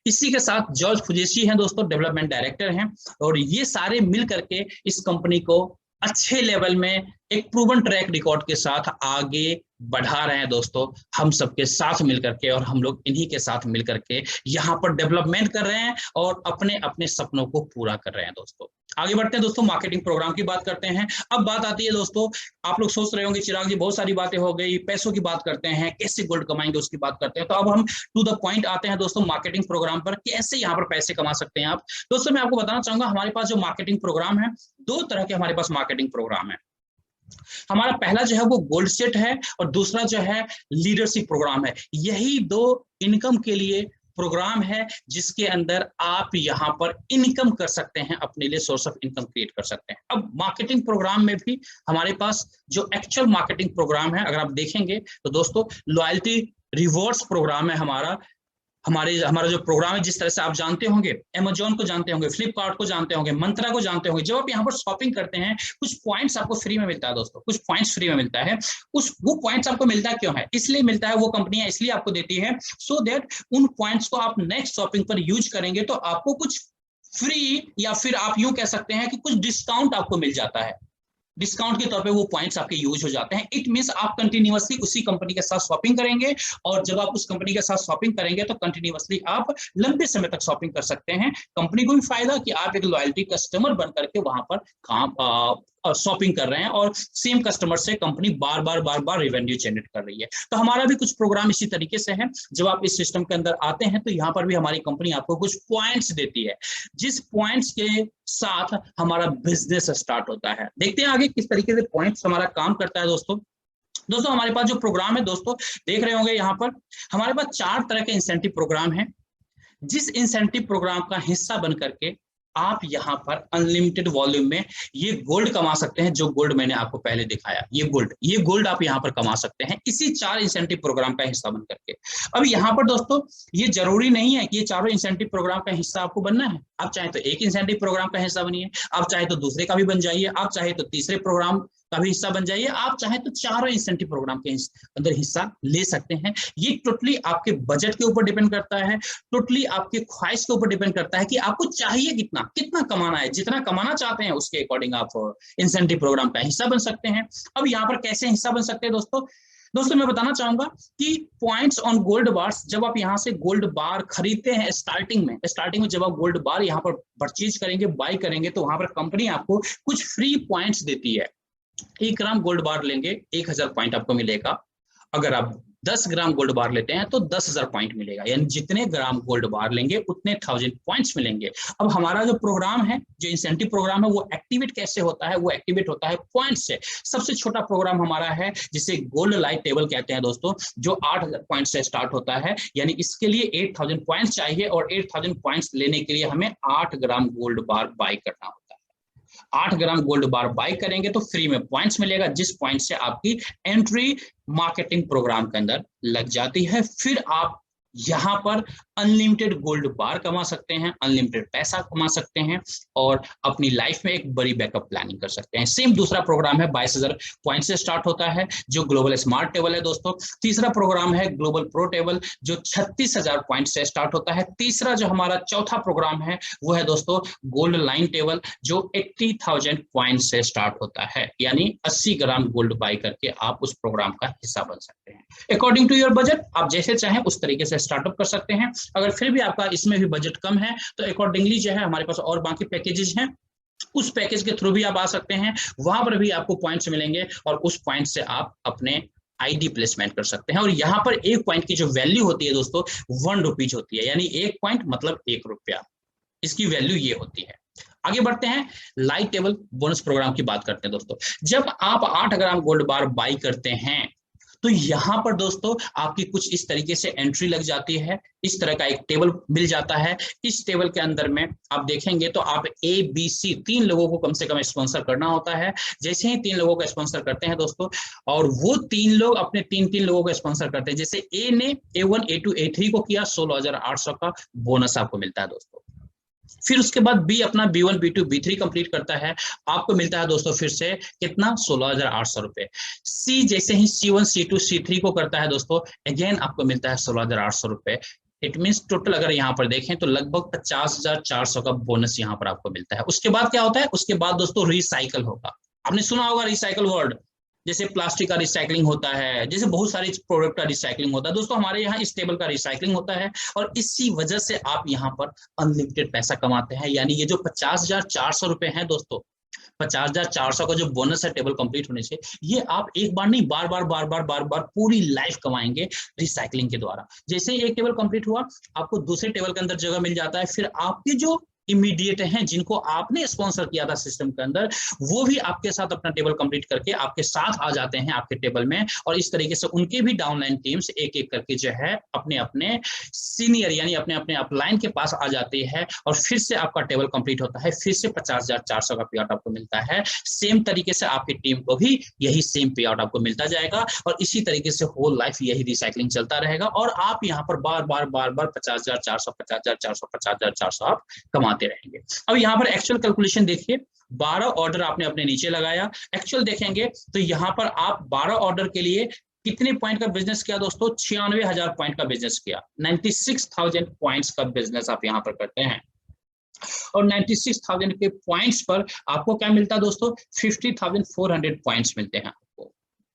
इसी के साथ जॉर्ज फुजेसी हैं दोस्तों, डेवलपमेंट डायरेक्टर हैं, और ये सारे मिल करके इस कंपनी को अच्छे लेवल में एक प्रूवन ट्रैक रिकॉर्ड के साथ आगे बढ़ा रहे हैं दोस्तों। हम सबके साथ मिलकर के, और हम लोग इन्हीं के साथ मिलकर के यहाँ पर डेवलपमेंट कर रहे हैं और अपने अपने सपनों को पूरा कर रहे हैं दोस्तों। आगे बढ़ते हैं दोस्तों, मार्केटिंग प्रोग्राम की बात करते हैं। अब बात आती है दोस्तों, आप लोग सोच रहे होंगे चिराग जी बहुत सारी बातें हो गई, पैसों की बात करते हैं, कैसे गोल्ड कमाएंगे उसकी बात करते हैं। तो अब हम टू द पॉइंट आते हैं दोस्तों, मार्केटिंग प्रोग्राम पर कैसे यहाँ पर पैसे कमा सकते हैं आप। दोस्तों मैं आपको बताना चाहूंगा, हमारे पास जो मार्केटिंग प्रोग्राम है, 2 तरह के हमारे पास मार्केटिंग प्रोग्राम है। हमारा पहला जो है वो गोल्ड सेट है, और दूसरा जो है लीडरशिप प्रोग्राम है। यही 2 इनकम के लिए प्रोग्राम है, जिसके अंदर आप यहाँ पर इनकम कर सकते हैं, अपने लिए सोर्स ऑफ इनकम क्रिएट कर सकते हैं। अब मार्केटिंग प्रोग्राम में भी हमारे पास जो एक्चुअल मार्केटिंग प्रोग्राम है, अगर आप देखेंगे तो दोस्तों लॉयल्टी रिवॉर्ड्स प्रोग्राम है हमारा जो प्रोग्राम है। जिस तरह से आप जानते होंगे, अमेजोन को जानते होंगे, फ्लिपकार्ट को जानते होंगे, मंत्रा को जानते होंगे, जब आप यहाँ पर शॉपिंग करते हैं कुछ पॉइंट्स आपको फ्री में मिलता है दोस्तों, कुछ पॉइंट्स फ्री में मिलता है। वो पॉइंट्स आपको मिलता क्यों है? इसलिए मिलता है, वो कंपनियां इसलिए आपको देती है, सो दैट उन पॉइंट्स को आप नेक्स्ट शॉपिंग पर यूज करेंगे तो आपको कुछ फ्री, या फिर आप यूं कह सकते हैं कि कुछ डिस्काउंट आपको मिल जाता है। डिस्काउंट के तौर पे वो पॉइंट्स आपके यूज हो जाते हैं। इट मींस आप कंटिन्यूअसली उसी कंपनी के साथ शॉपिंग करेंगे, और जब आप उस कंपनी के साथ शॉपिंग करेंगे तो कंटिन्यूअसली आप लंबे समय तक शॉपिंग कर सकते हैं। कंपनी को भी फायदा कि आप एक लॉयल्टी कस्टमर बन करके वहां पर काम शॉपिंग कर रहे हैं, और सेम कस्टमर से कंपनी बार बार रेवेन्यू जनरेट कर रही है। तो हमारा भी कुछ प्रोग्राम इसी तरीके से है। जब आप इस सिस्टम के अंदर आते हैं तो यहाँ पर भी हमारी कंपनी आपको कुछ पॉइंट्स देती है, जिस पॉइंट्स के साथ हमारा बिजनेस स्टार्ट होता है। देखते हैं आगे किस तरीके से पॉइंट्स हमारा काम करता है। दोस्तों हमारे पास जो प्रोग्राम है, दोस्तों देख रहे होंगे यहाँ पर हमारे पास 4 तरह के इंसेंटिव प्रोग्राम है। जिस इंसेंटिव प्रोग्राम का हिस्सा बन करके आप यहाँ पर अनलिमिटेड वॉल्यूम में ये गोल्ड कमा सकते हैं, जो गोल्ड मैंने आपको पहले दिखाया, ये गोल्ड आप यहाँ पर कमा सकते हैं इसी 4 इंसेंटिव प्रोग्राम का हिस्सा बन करके। अब यहाँ पर दोस्तों ये जरूरी नहीं है कि ये चारों इंसेंटिव प्रोग्राम का हिस्सा आपको बनना है। आप चाहे तो एक इंसेंटिव प्रोग्राम का हिस्सा बनिए, आप चाहे तो दूसरे का भी बन जाइए, आप चाहे तो तीसरे प्रोग्राम का भी हिस्सा बन जाइए, आप चाहे तो चारों इंसेंटिव प्रोग्राम के अंदर हिस्सा ले सकते हैं। ये टोटली आपके बजट के ऊपर डिपेंड करता है, टोटली आपके ख्वाहिश के ऊपर डिपेंड करता है कि आपको चाहिए कितना कमाना है। जितना कमाना चाहते हैं उसके अकॉर्डिंग आप इंसेंटिव प्रोग्राम का हिस्सा बन सकते हैं। अब यहाँ पर कैसे हिस्सा बन सकते हैं दोस्तों मैं बताना चाहूंगा कि पॉइंट्स ऑन गोल्ड बार्स, जब आप यहाँ से गोल्ड बार खरीदते हैं स्टार्टिंग में जब आप गोल्ड बार यहाँ पर परचेज करेंगे, बाय करेंगे, तो वहां पर कंपनी आपको कुछ फ्री पॉइंट्स देती है। 1 ग्राम गोल्ड बार लेंगे 1000 पॉइंट आपको मिलेगा। अगर आप 10 ग्राम गोल्ड बार लेते हैं तो 10,000 पॉइंट मिलेगा, यानी जितने ग्राम गोल्ड बार लेंगे उतने 1000 पॉइंट्स मिलेंगे। अब हमारा जो प्रोग्राम है, जो इंसेंटिव प्रोग्राम है, वो एक्टिवेट कैसे होता है? वो एक्टिवेट होता है पॉइंट से। सबसे छोटा प्रोग्राम हमारा है जिसे गोल्ड लाइट टेबल कहते हैं दोस्तों, जो 8000 पॉइंट से स्टार्ट होता है। यानी इसके लिए 8000 पॉइंट्स चाहिए, और 8000 पॉइंट्स लेने के लिए हमें 8 ग्राम गोल्ड बार बाय करना होता है। 8 ग्राम गोल्ड बार बाय करेंगे तो फ्री में पॉइंट्स मिलेगा, जिस पॉइंट से आपकी एंट्री मार्केटिंग प्रोग्राम के अंदर लग जाती है। फिर आप यहाँ पर अनलिमिटेड गोल्ड बार कमा सकते हैं, अनलिमिटेड पैसा कमा सकते हैं, और अपनी लाइफ में एक बड़ी बैकअप प्लानिंग कर सकते हैं। सेम दूसरा प्रोग्राम है 22,000 पॉइंट से स्टार्ट होता है, जो ग्लोबल स्मार्ट टेबल है दोस्तों। तीसरा प्रोग्राम है ग्लोबल प्रो टेबल, जो 36,000 पॉइंट से स्टार्ट होता है। तीसरा जो हमारा चौथा प्रोग्राम है वो है दोस्तों गोल्ड लाइन टेबल, जो 80,000 पॉइंट से स्टार्ट होता है। यानी 80 ग्राम गोल्ड बाय करके आप उस प्रोग्राम का हिस्सा बन सकते हैं। अकॉर्डिंग टू योर बजट, आप जैसे चाहें उस तरीके से स्टार्टअप कर सकते हैं। अगर फिर भी आपका इसमें भी बजट कम है तो अकॉर्डिंगली जो है हमारे पास और बाकी पैकेजेस हैं, उस पैकेज के थ्रू भी आप आ सकते हैं। वहां पर भी आपको पॉइंट्स मिलेंगे, और उस पॉइंट से आप अपने आईडी प्लेसमेंट कर सकते हैं। और यहाँ पर एक पॉइंट की जो वैल्यू होती है दोस्तों, 1 रुपीज होती है, यानी 1 पॉइंट मतलब 1 रुपया, इसकी वैल्यू ये होती है। आगे बढ़ते हैं, लाइट टेबल बोनस प्रोग्राम की बात करते हैं दोस्तों। जब आप 8 ग्राम गोल्ड बार बाई करते हैं तो यहाँ पर दोस्तों आपकी कुछ इस तरीके से एंट्री लग जाती है। इस तरह का एक टेबल मिल जाता है। इस टेबल के अंदर में आप देखेंगे तो आप ABC 3 लोगों को कम से कम स्पॉन्सर करना होता है। जैसे ही 3 लोगों को स्पॉन्सर करते हैं दोस्तों, और वो 3 लोग अपने 3 लोगों को स्पॉन्सर करते हैं। जैसे ए ने A1 A2 A3 को किया, 16,800 का बोनस आपको मिलता है दोस्तों। फिर उसके बाद बी अपना B1 B2 B3 कंप्लीट करता है, आपको मिलता है दोस्तों फिर से कितना, 16,800 रुपए। सी जैसे ही C1 C2 C3 को करता है दोस्तों, अगेन आपको मिलता है 16,800 रुपए। इट मींस टोटल अगर यहाँ पर देखें तो लगभग 50,400 का बोनस यहाँ पर आपको मिलता है। उसके बाद क्या होता है? उसके बाद दोस्तों रिसाइकल होगा। आपने सुना होगा रिसाइकल वर्ड, जैसे प्लास्टिक का रिसाइकलिंग होता है, जैसे बहुत सारे प्रोडक्ट का रिसाइकलिंग होता है दोस्तों। हमारे यहाँ इस टेबल का रिसाइकलिंग होता है, और इसी वजह से आप यहाँ पर अनलिमिटेड पैसा कमाते हैं। यानी ये जो 50,400 रुपए हैं दोस्तों, 50,400 का जो बोनस है टेबल कंप्लीट होने से, ये आप एक बार नहीं बार बार पूरी लाइफ कमाएंगे रिसाइकलिंग के द्वारा। जैसे ही एक टेबल कंप्लीट हुआ, आपको दूसरे टेबल के अंदर जगह मिल जाता है। फिर आपके जो इमीडिएट हैं, जिनको आपने स्पॉन्सर किया था सिस्टम के अंदर, वो भी आपके साथ अपना टेबल कंप्लीट करके आपके साथ आ जाते हैं आपके टेबल में। और इस तरीके से उनके भी डाउनलाइन टीम्स एक एक करके जो है अपने अपने सीनियर यानी अपने अपने अपलाइन के पास आ जाती है, और फिर से आपका टेबल कंप्लीट होता है। फिर से 50,400 का पे आउट आपको मिलता है। सेम तरीके से आपकी टीम को भी यही सेम पे आउट आपको मिलता जाएगा, और इसी तरीके से होल लाइफ यही रिसाइकलिंग चलता रहेगा। और आप यहाँ पर बार बार 50,400 आप कमाते रहेंगे। अब यहाँ पर एक्चुअल कैलकुलेशन देखिए, 12 ऑर्डर आपने अपने नीचे लगाया। एक्चुअल देखेंगे तो यहाँ पर आप 12 ऑर्डर के लिए कितने पॉइंट का बिजनेस किया दोस्तों? 96,000 पॉइंट का बिजनेस किया। 96,000 पॉइंट्स का बिजनेस आप यहाँ पर करते हैं। और 96,000 के पॉइंट्स पर आपको क्या मिलता है दोस्तों, 50,400 पॉइंट्स मिलते हैं आपको,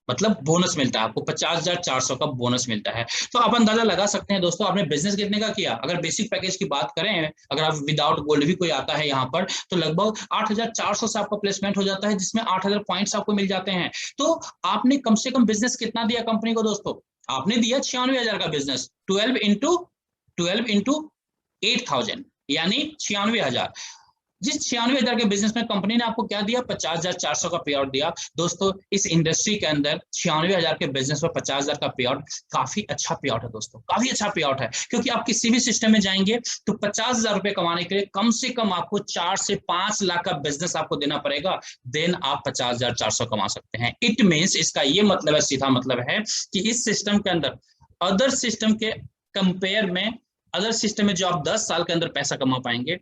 मतलब बोनस मिलता है आपको 50,400 का बोनस मिलता है। तो आप अंदाजा लगा सकते हैं दोस्तों, आपने बिजनेस कितने का किया। अगर बेसिक पैकेज की बात करें, अगर आप विदाउट गोल्ड भी कोई आता है यहाँ पर, तो लगभग 8,400 से आपका प्लेसमेंट हो जाता है, जिसमें 8,000 पॉइंट्स आपको मिल जाते हैं। तो आपने कम से कम बिजनेस कितना दिया कंपनी को दोस्तों, आपने दिया 96,000 का बिजनेस, 12 इंटू 8,000 यानी 96,000। जिस 96,000 के बिजनेस में कंपनी ने आपको क्या दिया, 50,400 का पे आउट दिया। दोस्तों इस इंडस्ट्री के अंदर 96,000 के बिजनेस पर 50,000 का पे आउट काफी अच्छा पे आउट है दोस्तों, काफी अच्छा पे आउट है। क्योंकि आप किसी भी सिस्टम में जाएंगे तो 50,000 रुपए कमाने के लिए कम से कम आपको 4 से 5 लाख का बिजनेस आपको देना पड़ेगा, देन आप 50,400 कमा सकते हैं। इट मीन्स, इसका ये मतलब है, सीधा मतलब है कि इस सिस्टम के अंदर अदर सिस्टम के कंपेयर में, अदर सिस्टम में जो आप 10 साल के अंदर पैसा कमा पाएंगे,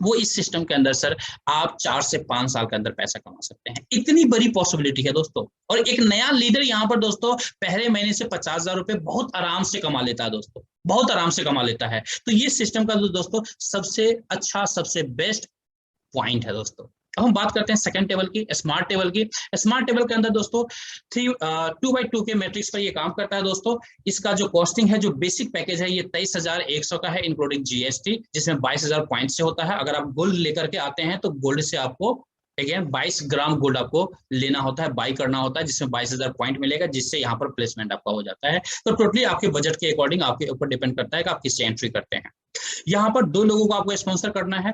वो इस सिस्टम के अंदर सर आप 4 से 5 साल के अंदर पैसा कमा सकते हैं। इतनी बड़ी पॉसिबिलिटी है दोस्तों। और एक नया लीडर यहाँ पर दोस्तों पहले महीने से 50,000 रुपए बहुत आराम से कमा लेता है दोस्तों, बहुत आराम से कमा लेता है। तो ये सिस्टम का दोस्तों सबसे अच्छा, सबसे बेस्ट पॉइंट है दोस्तों। अब हम बात करते हैं सेकंड टेबल की, स्मार्ट टेबल की। स्मार्ट टेबल के अंदर दोस्तों 2x2 के मैट्रिक्स पर ये काम करता है दोस्तों। इसका जो कॉस्टिंग है, जो बेसिक पैकेज है, ये 23,100 का है इंक्लूडिंग जीएसटी, जिसमें 22,000 पॉइंट से होता है। अगर आप गोल्ड लेकर के आते हैं तो गोल्ड से आपको अगेन 22 ग्राम गोल्ड आपको लेना होता है, बाई करना होता है, जिसमें 22,000 पॉइंट मिलेगा, जिससे यहाँ पर प्लेसमेंट आपका हो जाता है। तो टोटली आपके बजट के अकॉर्डिंग आपके ऊपर डिपेंड करता है कि आप किससे एंट्री करते हैं। यहाँ पर 2 लोगों को आपको स्पॉन्सर करना है।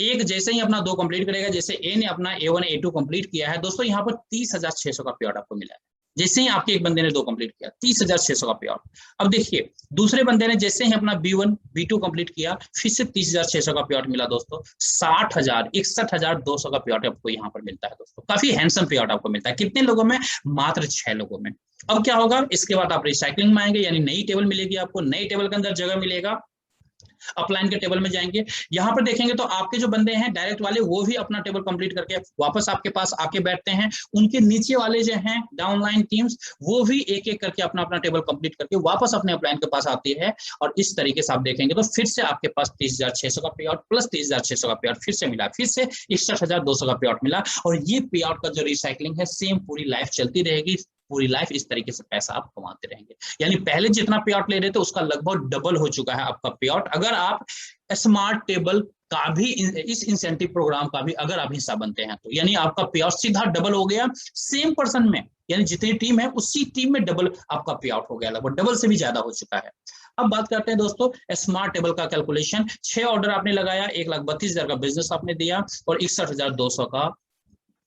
एक जैसे ही अपना 2 कंप्लीट करेगा, जैसे ए ने अपना A1 A2 कंप्लीट किया है दोस्तों, यहाँ पर 30,600 का पे आउट आपको मिला है। जैसे ही आपके एक बंदे ने 2 कंप्लीट किया, 30,600 का पे आउट। अब देखिए दूसरे बंदे ने जैसे ही अपना B1 B2 कंप्लीट किया, फिर से 30,600 का पे आउट मिला दोस्तों। 61,200 का पे आउट आपको यहाँ पर मिलता है दोस्तों। काफी हैंडसम पे आउट आपको मिलता है। कितने लोगों में, मात्र 6 लोगों में। अब क्या होगा, इसके बाद आप रिसाइकलिंग में आएंगे, यानी नई टेबल मिलेगी आपको। नई टेबल के अंदर जगह मिलेगा, अपलाइन के टेबल में जाएंगे, यहाँ पर देखेंगे तो आपके जो बंदे हैं डायरेक्ट वाले, वो भी अपना टेबल कंप्लीट करके वापस आपके पास आके बैठते हैं। उनके नीचे वाले जो हैं डाउनलाइन टीम्स, वो भी एक एक करके अपना अपना टेबल कंप्लीट करके वापस अपने अपलाइन के पास आती है। और इस तरीके से आप देखेंगे तो फिर से आपके पास 30,600 का पे आउट प्लस 30,600 का पे आउट फिर से मिला, फिर से 61,200 का पे आउट मिला। और ये पे आउट का जो रिसाइकलिंग है, सेम पूरी लाइफ चलती रहेगी। पूरी लाइफ इस तरीके से पैसा आप कमाते रहेंगे। यानी पहले जितना पे आउट ले रहे थे उसका लगभग डबल हो चुका है आपका पे आउट, अगर आप स्मार्ट टेबल का भी, इस इंसेंटिव प्रोग्राम का भी अगर आप हिस्सा बनते हैं तो। यानी आपका पे आउट सीधा डबल हो गया सेम पर्सन में, यानी जितनी टीम है उसी टीम में डबल आपका पे आउट हो गया, लगभग डबल से भी ज्यादा हो चुका है। अब बात करते हैं दोस्तों स्मार्ट टेबल का कैलकुलेशन। 6 ऑर्डर आपने लगाया, 1,32,000 का बिजनेस आपने दिया और 61,200 का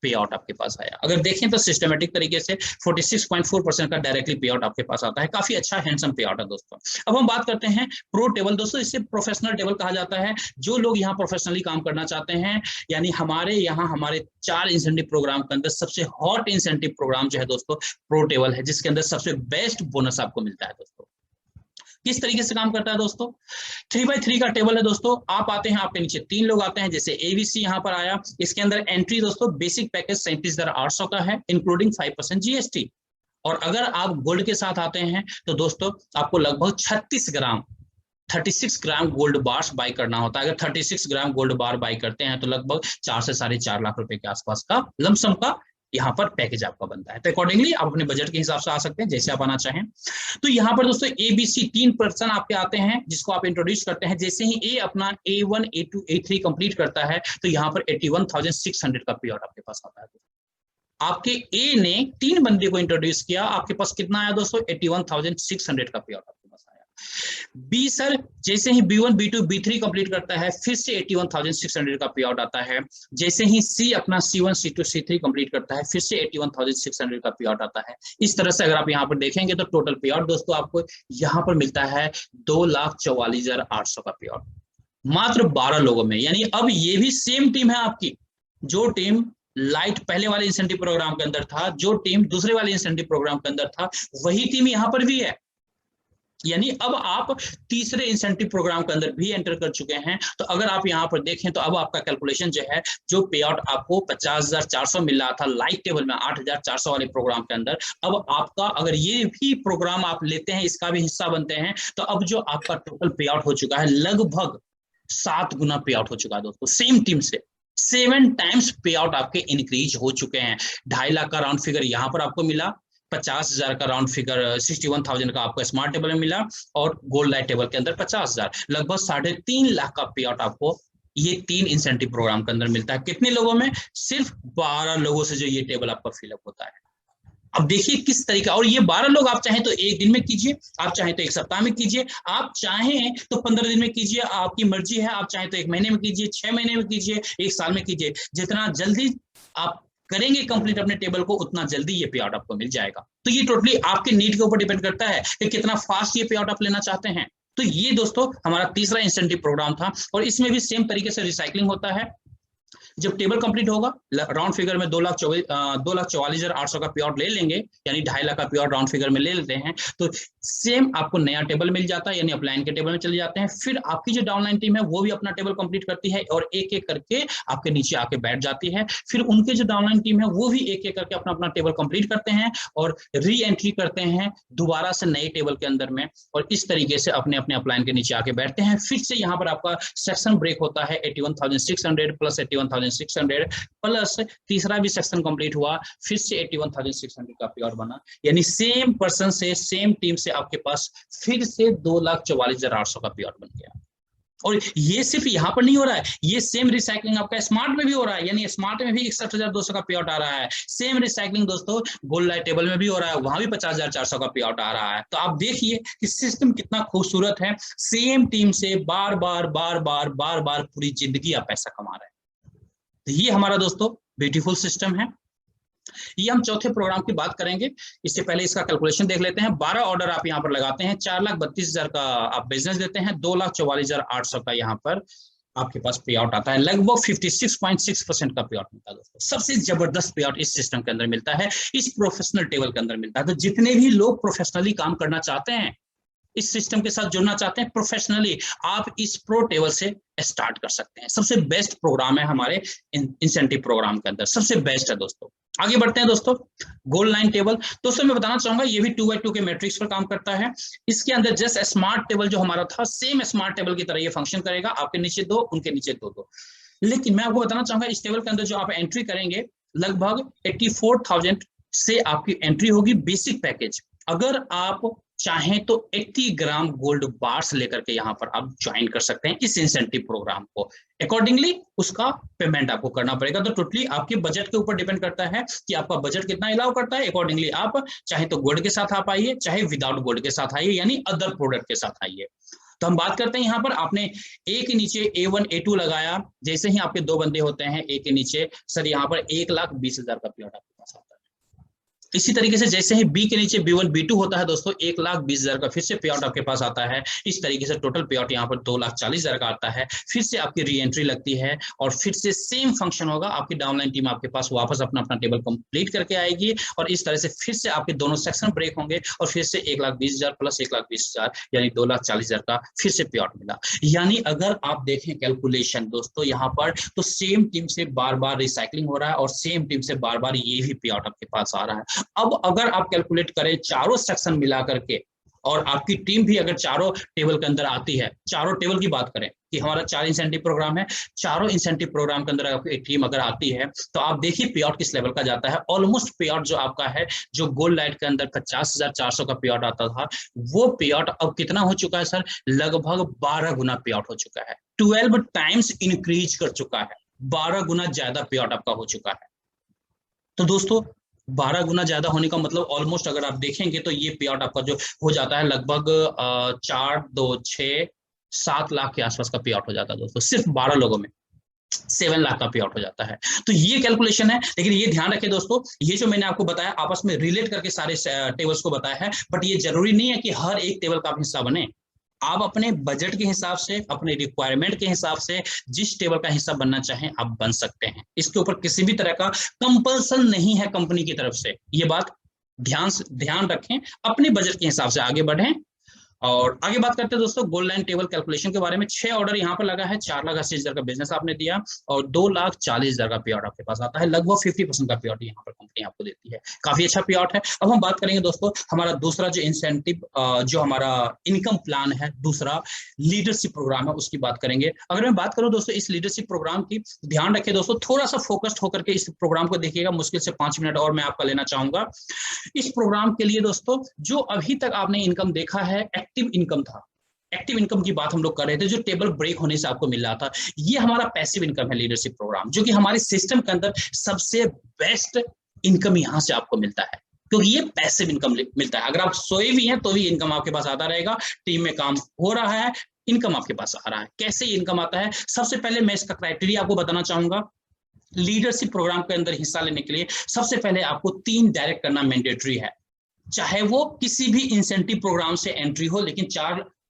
पे आउट आपके पास आया। अगर देखें तो सिस्टमेटिक तरीके से 46.4% का डायरेक्टली पे आउट आपके पास आता है। काफी अच्छा हैंडसम पे आउट है दोस्तों। अब हम बात करते हैं प्रो टेबल दोस्तों, इसे प्रोफेशनल टेबल कहा जाता है। जो लोग यहाँ प्रोफेशनली काम करना चाहते हैं, यानी हमारे यहाँ हमारे 4 इंसेंटिव प्रोग्राम के अंदर सबसे हॉट इंसेंटिव प्रोग्राम जो है दोस्तों प्रो टेबल है, जिसके अंदर सबसे बेस्ट बोनस आपको मिलता है दोस्तों। किस तरीके से काम करता है दोस्तों, 3x3 का टेबल है दोस्तों। आप आते हैं, आपके नीचे 3 लोग आते हैं, जैसे एबीसी यहाँ पर आया। इसके अंदर एंट्री दोस्तों बेसिक पैकेज 37,800 का है इंक्लूडिंग 5% जीएसटी। और अगर आप गोल्ड के साथ आते हैं तो दोस्तों आपको लगभग 36 ग्राम गोल्ड बार्स बाय करना होता है। अगर 36 ग्राम गोल्ड बार बाय करते हैं तो लगभग 4 से 4.5 लाख रुपए के आसपास का लमसम का यहाँ पर पैकेज आपका बनता है। तो अकॉर्डिंगली आप अपने बजट के हिसाब से आ सकते हैं, जैसे आप आना चाहें। तो यहाँ पर दोस्तों एबीसी 3 पर्सन आपके आते हैं, जिसको आप इंट्रोड्यूस करते हैं। जैसे ही ए अपना A1 A2 A3 कंप्लीट करता है तो यहाँ पर 81,600 का पे आउट आपके पास आता है। आपके ए ने 3 बंदे को इंट्रोड्यूस किया, आपके पास कितना आया दोस्तों, 81,600 का पे आउट आपके पास आया। बी सर जैसे ही B1 B2 B3 कंप्लीट करता है, फिर से 81,600 का पे आउट आता है। जैसे ही सी अपना C1 C2 C3 कंप्लीट करता है, फिर से 81,600 का पे आउट आता है। इस तरह से अगर आप यहाँ पर देखेंगे तो टोटल पे आउट दोस्तों आपको यहाँ पर मिलता है 2,44,800 का पे आउट मात्र 12 लोगों में। यानी अब ये भी सेम टीम है आपकी, जो टीम लाइट पहले वाले इंसेंटिव प्रोग्राम के अंदर था, जो टीम दूसरे वाले इंसेंटिव प्रोग्राम के अंदर था, वही टीम यहाँ पर भी है। यानी अब आप तीसरे इंसेंटिव प्रोग्राम के अंदर भी एंटर कर चुके हैं। तो अगर आप यहाँ पर देखें तो अब आपका कैलकुलेशन जो है, जो पे आउट आपको 50,400 मिल रहा था लाइट टेबल में 8,400 वाले प्रोग्राम के अंदर, अब आपका अगर ये भी प्रोग्राम आप लेते हैं, इसका भी हिस्सा बनते हैं, तो अब जो आपका टोटल पे आउट हो चुका है लगभग 7 गुना पे आउट हो चुका है दोस्तों, सेम टीम से 7 टाइम्स पे आउट आपके इंक्रीज हो चुके हैं। 2.5 लाख का राउंड फिगर यहाँ पर आपको मिला, 50,000 का राउंड फिगर 61,000 का आपको स्मार्ट टेबल में मिला, और गोल्ड लाइट टेबल के अंदर 50,000, लगभग 3.5 लाख का पे आउट आपको ये 3 इंसेंटिव प्रोग्राम के अंदर मिलता है। कितने लोगों में? सिर्फ 12 लोगों से जो ये टेबल आपका फिलअप होता है। अब देखिए किस तरीका, और ये 12 लोग आप चाहें तो एक दिन में कीजिए, आप चाहें तो एक सप्ताह में कीजिए, आप चाहें तो 15 दिन में कीजिए, आपकी मर्जी है। आप चाहें तो 1 महीने में कीजिए, 6 महीने में कीजिए, 1 साल में कीजिए। जितना जल्दी आप करेंगे कंप्लीट अपने टेबल को, उतना जल्दी ये पे आउट आपको मिल जाएगा। तो ये टोटली आपके नीड के ऊपर डिपेंड करता है कि कितना फास्ट ये पे आउट आप लेना चाहते हैं। तो ये दोस्तों हमारा तीसरा इंसेंटिव प्रोग्राम था, और इसमें भी सेम तरीके से रिसाइकलिंग होता है। जब टेबल कंप्लीट होगा, राउंड फिगर में 2,44,800 का पे आउट ले लेंगे, यानी 2.5 लाख का पे आउट राउंड फिगर में ले लेते हैं, तो सेम आपको नया टेबल मिल जाता है, यानी अपलाइन के टेबल में चले जाते हैं। फिर आपकी जो डाउनलाइन टीम है वो भी अपना टेबल कंप्लीट करती है, और एक एक करके आपके नीचे आके बैठ जाती है। फिर उनके जो डाउनलाइन टीम है वो भी एक एक करके अपना अपना टेबल कंप्लीट करते हैं, और री एंट्री करते हैं दोबारा से नए टेबल के अंदर में, और इस तरीके से अपने अपने अपलाइन के नीचे आके बैठते हैं। फिर से यहाँ पर आपका सेक्शन ब्रेक होता है, 81,600 प्लस 81,600 प्लस तीसरा भी सेक्शन कंप्लीट हुआ, फिर से 81,600 का पे आउट बना, यानी सेम पर्सन से, सेम टीम से आपके पास फिर से 2,44,800 का पे आउट बन गया। और ये सिर्फ यहाँ पर नहीं हो रहा है, ये सेम रिसाइकलिंग आपका स्मार्ट में भी हो रहा है, यानी स्मार्ट में भी 61,200 का पे आउट आ रहा है। सेम रिसाइकलिंग दोस्तों गोल्ड लाइट टेबल में भी हो रहा है, वहां भी 50,400 का पे आउट आ रहा है। तो आप देखिए कि सिस्टम कितना खूबसूरत है, सेम टीम से बार बार बार बार बार बार पूरी जिंदगी आप पैसा कमा रहे हैं। तो ये हमारा दोस्तों ब्यूटीफुल सिस्टम है। ये हम चौथे प्रोग्राम की बात करेंगे, इससे पहले इसका कैलकुलेशन देख लेते हैं। 12 ऑर्डर आप यहाँ पर लगाते हैं, 4,32,000 का आप बिजनेस देते हैं, 2,44,800 का यहाँ पर आपके पास पे आउट आता है, लगभग 56.6% का पे आउट मिलता है दोस्तों। सबसे जबरदस्त पे आउट इस सिस्टम के अंदर मिलता है, इस प्रोफेशनल टेबल के अंदर मिलता है। तो जितने भी लोग प्रोफेशनली काम करना चाहते हैं, इस सिस्टम के साथ जुड़ना चाहते हैं प्रोफेशनली, आप इस प्रो टेबल से स्टार्ट कर सकते हैं। सबसे बेस्ट प्रोग्राम है हमारे इंसेंटिव प्रोग्राम के अंदर, सबसे बेस्ट है दोस्तों। आगे बढ़ते हैं दोस्तों, गोल्ड लाइन टेबल। दोस्तों मैं बताना चाहूंगा ये भी 2x2 के मैट्रिक्स पर काम करता है। इसके अंदर जस्ट स्मार्ट टेबल जो हमारा था, सेम स्मार्ट टेबल की तरह ये फंक्शन करेगा। आपके नीचे 2, उनके नीचे 2। लेकिन मैं आपको बताना चाहूंगा इस टेबल के अंदर जो आप एंट्री करेंगे, लगभग 84,000 से आपकी एंट्री होगी बेसिक पैकेज। अगर आप चाहें तो 80 ग्राम गोल्ड बार्स लेकर के यहाँ पर आप ज्वाइन कर सकते हैं इस इंसेंटिव प्रोग्राम को। अकॉर्डिंगली उसका पेमेंट आपको करना पड़ेगा। तो टोटली आपके बजट के ऊपर डिपेंड करता है कि आपका बजट कितना अलाउ करता है। अकॉर्डिंगली आप चाहे तो गोल्ड के साथ आप आइए, चाहे विदाउट गोल्ड के साथ आइए, यानी अदर प्रोडक्ट के साथ आइए। तो हम बात करते हैं यहाँ पर, आपने ए के नीचे A1 A2 लगाया, जैसे ही आपके 2 बंदे होते हैं ए के नीचे, सर यहाँ पर 1,20,000 का पे आउट आपके पास आता है। इसी तरीके से जैसे ही बी के नीचे B1 B2 होता है दोस्तों, 1,20,000 का फिर से पे आउट आपके पास आता है। इस तरीके से टोटल पे आउट यहाँ पर 2,40,000 का आता है। फिर से आपकी री एंट्री लगती है, और फिर से सेम फंक्शन होगा। आपकी डाउनलाइन टीम आपके पास वापस अपना अपना टेबल कंप्लीट करके आएगी, और इस तरह से फिर से आपके दोनों सेक्शन ब्रेक होंगे, और फिर से 1,20,000 प्लस 1,20,000 यानी 2,40,000 का फिर से पे आउट मिला। यानी अगर आप देखें कैलकुलेशन दोस्तों यहाँ पर, तो सेम टीम से बार बार रिसाइकलिंग हो रहा है, और सेम टीम से बार बार ये भी पे आउट आपके पास आ रहा है। अब अगर आप कैलकुलेट करें चारों सेक्शन मिला करके, और आपकी टीम भी अगर चारों टेबल के अंदर आती है, चारों टेबल की बात करें कि हमारा 4 इंसेंटिव प्रोग्राम है, चारों इंसेंटिव प्रोग्राम के अंदर आपकी टीम अगर आती है, तो आप देखिए पे आउट किस लेवल का जाता है। ऑलमोस्ट पे आउट जो आपका है, जो गोल्ड लाइट के अंदर 50,400 का पे आउट आता था, वो पे आउट अब कितना हो चुका है सर? लगभग 12 गुना पे आउट हो चुका है। 12 टाइम्स इंक्रीज कर चुका है, 12 गुना ज्यादा पे आउट आपका हो चुका है। तो दोस्तों 12 गुना ज्यादा होने का मतलब ऑलमोस्ट अगर आप देखेंगे तो ये पे आउट आपका जो हो जाता है, लगभग 4, 2, 6, 7 लाख के आसपास का पे आउट हो जाता है दोस्तों। सिर्फ 12 लोगों में 7 लाख का पे आउट हो जाता है। तो ये कैलकुलेशन है। लेकिन ये ध्यान रखें दोस्तों, ये जो मैंने आपको बताया आपस में रिलेट करके सारे टेबल्स को बताया है, बट ये जरूरी नहीं है कि हर एक टेबल का आप हिस्सा बने। आप अपने बजट के हिसाब से, अपने रिक्वायरमेंट के हिसाब से जिस टेबल का हिस्सा बनना चाहें आप बन सकते हैं। इसके ऊपर किसी भी तरह का कंपल्सन नहीं है कंपनी की तरफ से। ये बात ध्यान रखें, अपने बजट के हिसाब से आगे बढ़ें, और आगे बात करते हैं दोस्तों गोल्ड लाइन टेबल कैलकुलेशन के बारे में। 6 ऑर्डर यहाँ पर लगा है, 4,80,000 का बिजनेस आपने दिया और 2,40,000 का पे आउट आपके पास आता है। लगभग 50% का पे आउट यहाँ पर कंपनी आपको देती है, काफी अच्छा पे आउट है। अब हम बात करेंगे दोस्तों हमारा दूसरा जो इंसेंटिव जो हमारा इनकम प्लान है, दूसरा लीडरशिप प्रोग्राम है, उसकी बात करेंगे। अगर मैं बात करूं दोस्तों इस लीडरशिप प्रोग्राम की, ध्यान रखिए दोस्तों, थोड़ा सा फोकस्ड होकर के इस प्रोग्राम को देखिएगा। मुश्किल से 5 मिनट और मैं आपका लेना चाहूंगा इस प्रोग्राम के लिए दोस्तों। जो अभी तक आपने इनकम देखा है एक्टिव इनकम था, एक्टिव इनकम की बात हम लोग कर रहे थे, जो टेबल ब्रेक होने से आपको मिल रहा था, ये हमारा पैसिव इनकम है लीडरशिप प्रोग्राम, जो कि हमारे सिस्टम के अंदर सबसे बेस्ट इनकम यहां से आपको मिलता है, क्योंकि ये पैसिव इनकम मिलता है। अगर आप सोए भी हैं तो भी इनकम आपके पास आता रहेगा, टीम में काम हो रहा है, इनकम आपके पास आ रहा है। कैसे इनकम आता है, सबसे पहले मैं इसका क्राइटेरिया आपको बताना चाहूंगा। लीडरशिप प्रोग्राम के अंदर हिस्सा लेने के लिए सबसे पहले आपको 3 डायरेक्ट करना मैंडेटरी है, चाहे वो किसी भी इंसेंटिव प्रोग्राम से एंट्री हो, लेकिन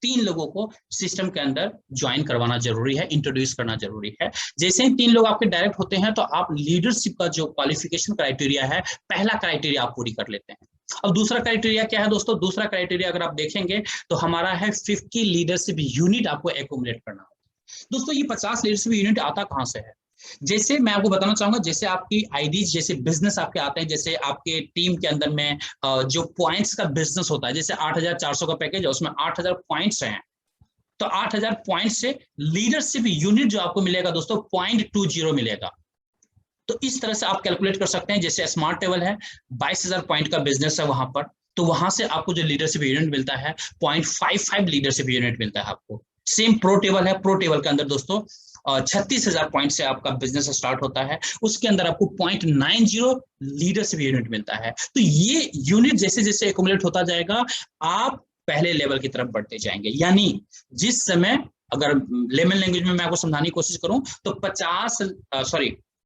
3 लोगों को सिस्टम के अंदर ज्वाइन करवाना जरूरी है, इंट्रोड्यूस करना जरूरी है। जैसे ही 3 लोग आपके डायरेक्ट होते हैं तो आप लीडरशिप का जो क्वालिफिकेशन क्राइटेरिया है, पहला क्राइटेरिया आप पूरी कर लेते हैं। अब दूसरा क्राइटेरिया क्या है दोस्तों, दूसरा क्राइटेरिया अगर आप देखेंगे तो हमारा है 50 लीडरशिप यूनिट आपको एक्यूमुलेट करना होगा। दोस्तों ये 50 लीडरशिप यूनिट आता कहां से है, जैसे मैं आपको बताना चाहूंगा, जैसे आपकी आईडीज, जैसे बिजनेस आपके आते हैं, जैसे आपके टीम के अंदर में जो पॉइंट्स का बिजनेस होता है, जैसे 8,400 का पैकेज है, उसमें 8,000 पॉइंट्स हैं, तो 8,000 पॉइंट से लीडरशिप यूनिट जो आपको मिलेगा दोस्तों 0.20 मिलेगा। तो इस तरह से आप कैलकुलेट कर सकते हैं। जैसे स्मार्ट टेबल है, 22,000 पॉइंट का बिजनेस है वहां पर, तो वहां से आपको जो लीडरशिप यूनिट मिलता है 0.55 लीडरशिप यूनिट मिलता है आपको। सेम प्रो टेबल है, प्रो टेबल के अंदर दोस्तों 36,000 पॉइंट से आपका बिजनेस स्टार्ट होता है, उसके अंदर आपको 0.90 लीडरशिप यूनिट मिलता है। तो ये यूनिट जैसे जैसे एक्यूमुलेट होता जाएगा, आप पहले लेवल की तरफ बढ़ते जाएंगे। यानी जिस समय, अगर लेमन लैंग्वेज में मैं आपको समझाने की कोशिश करूं तो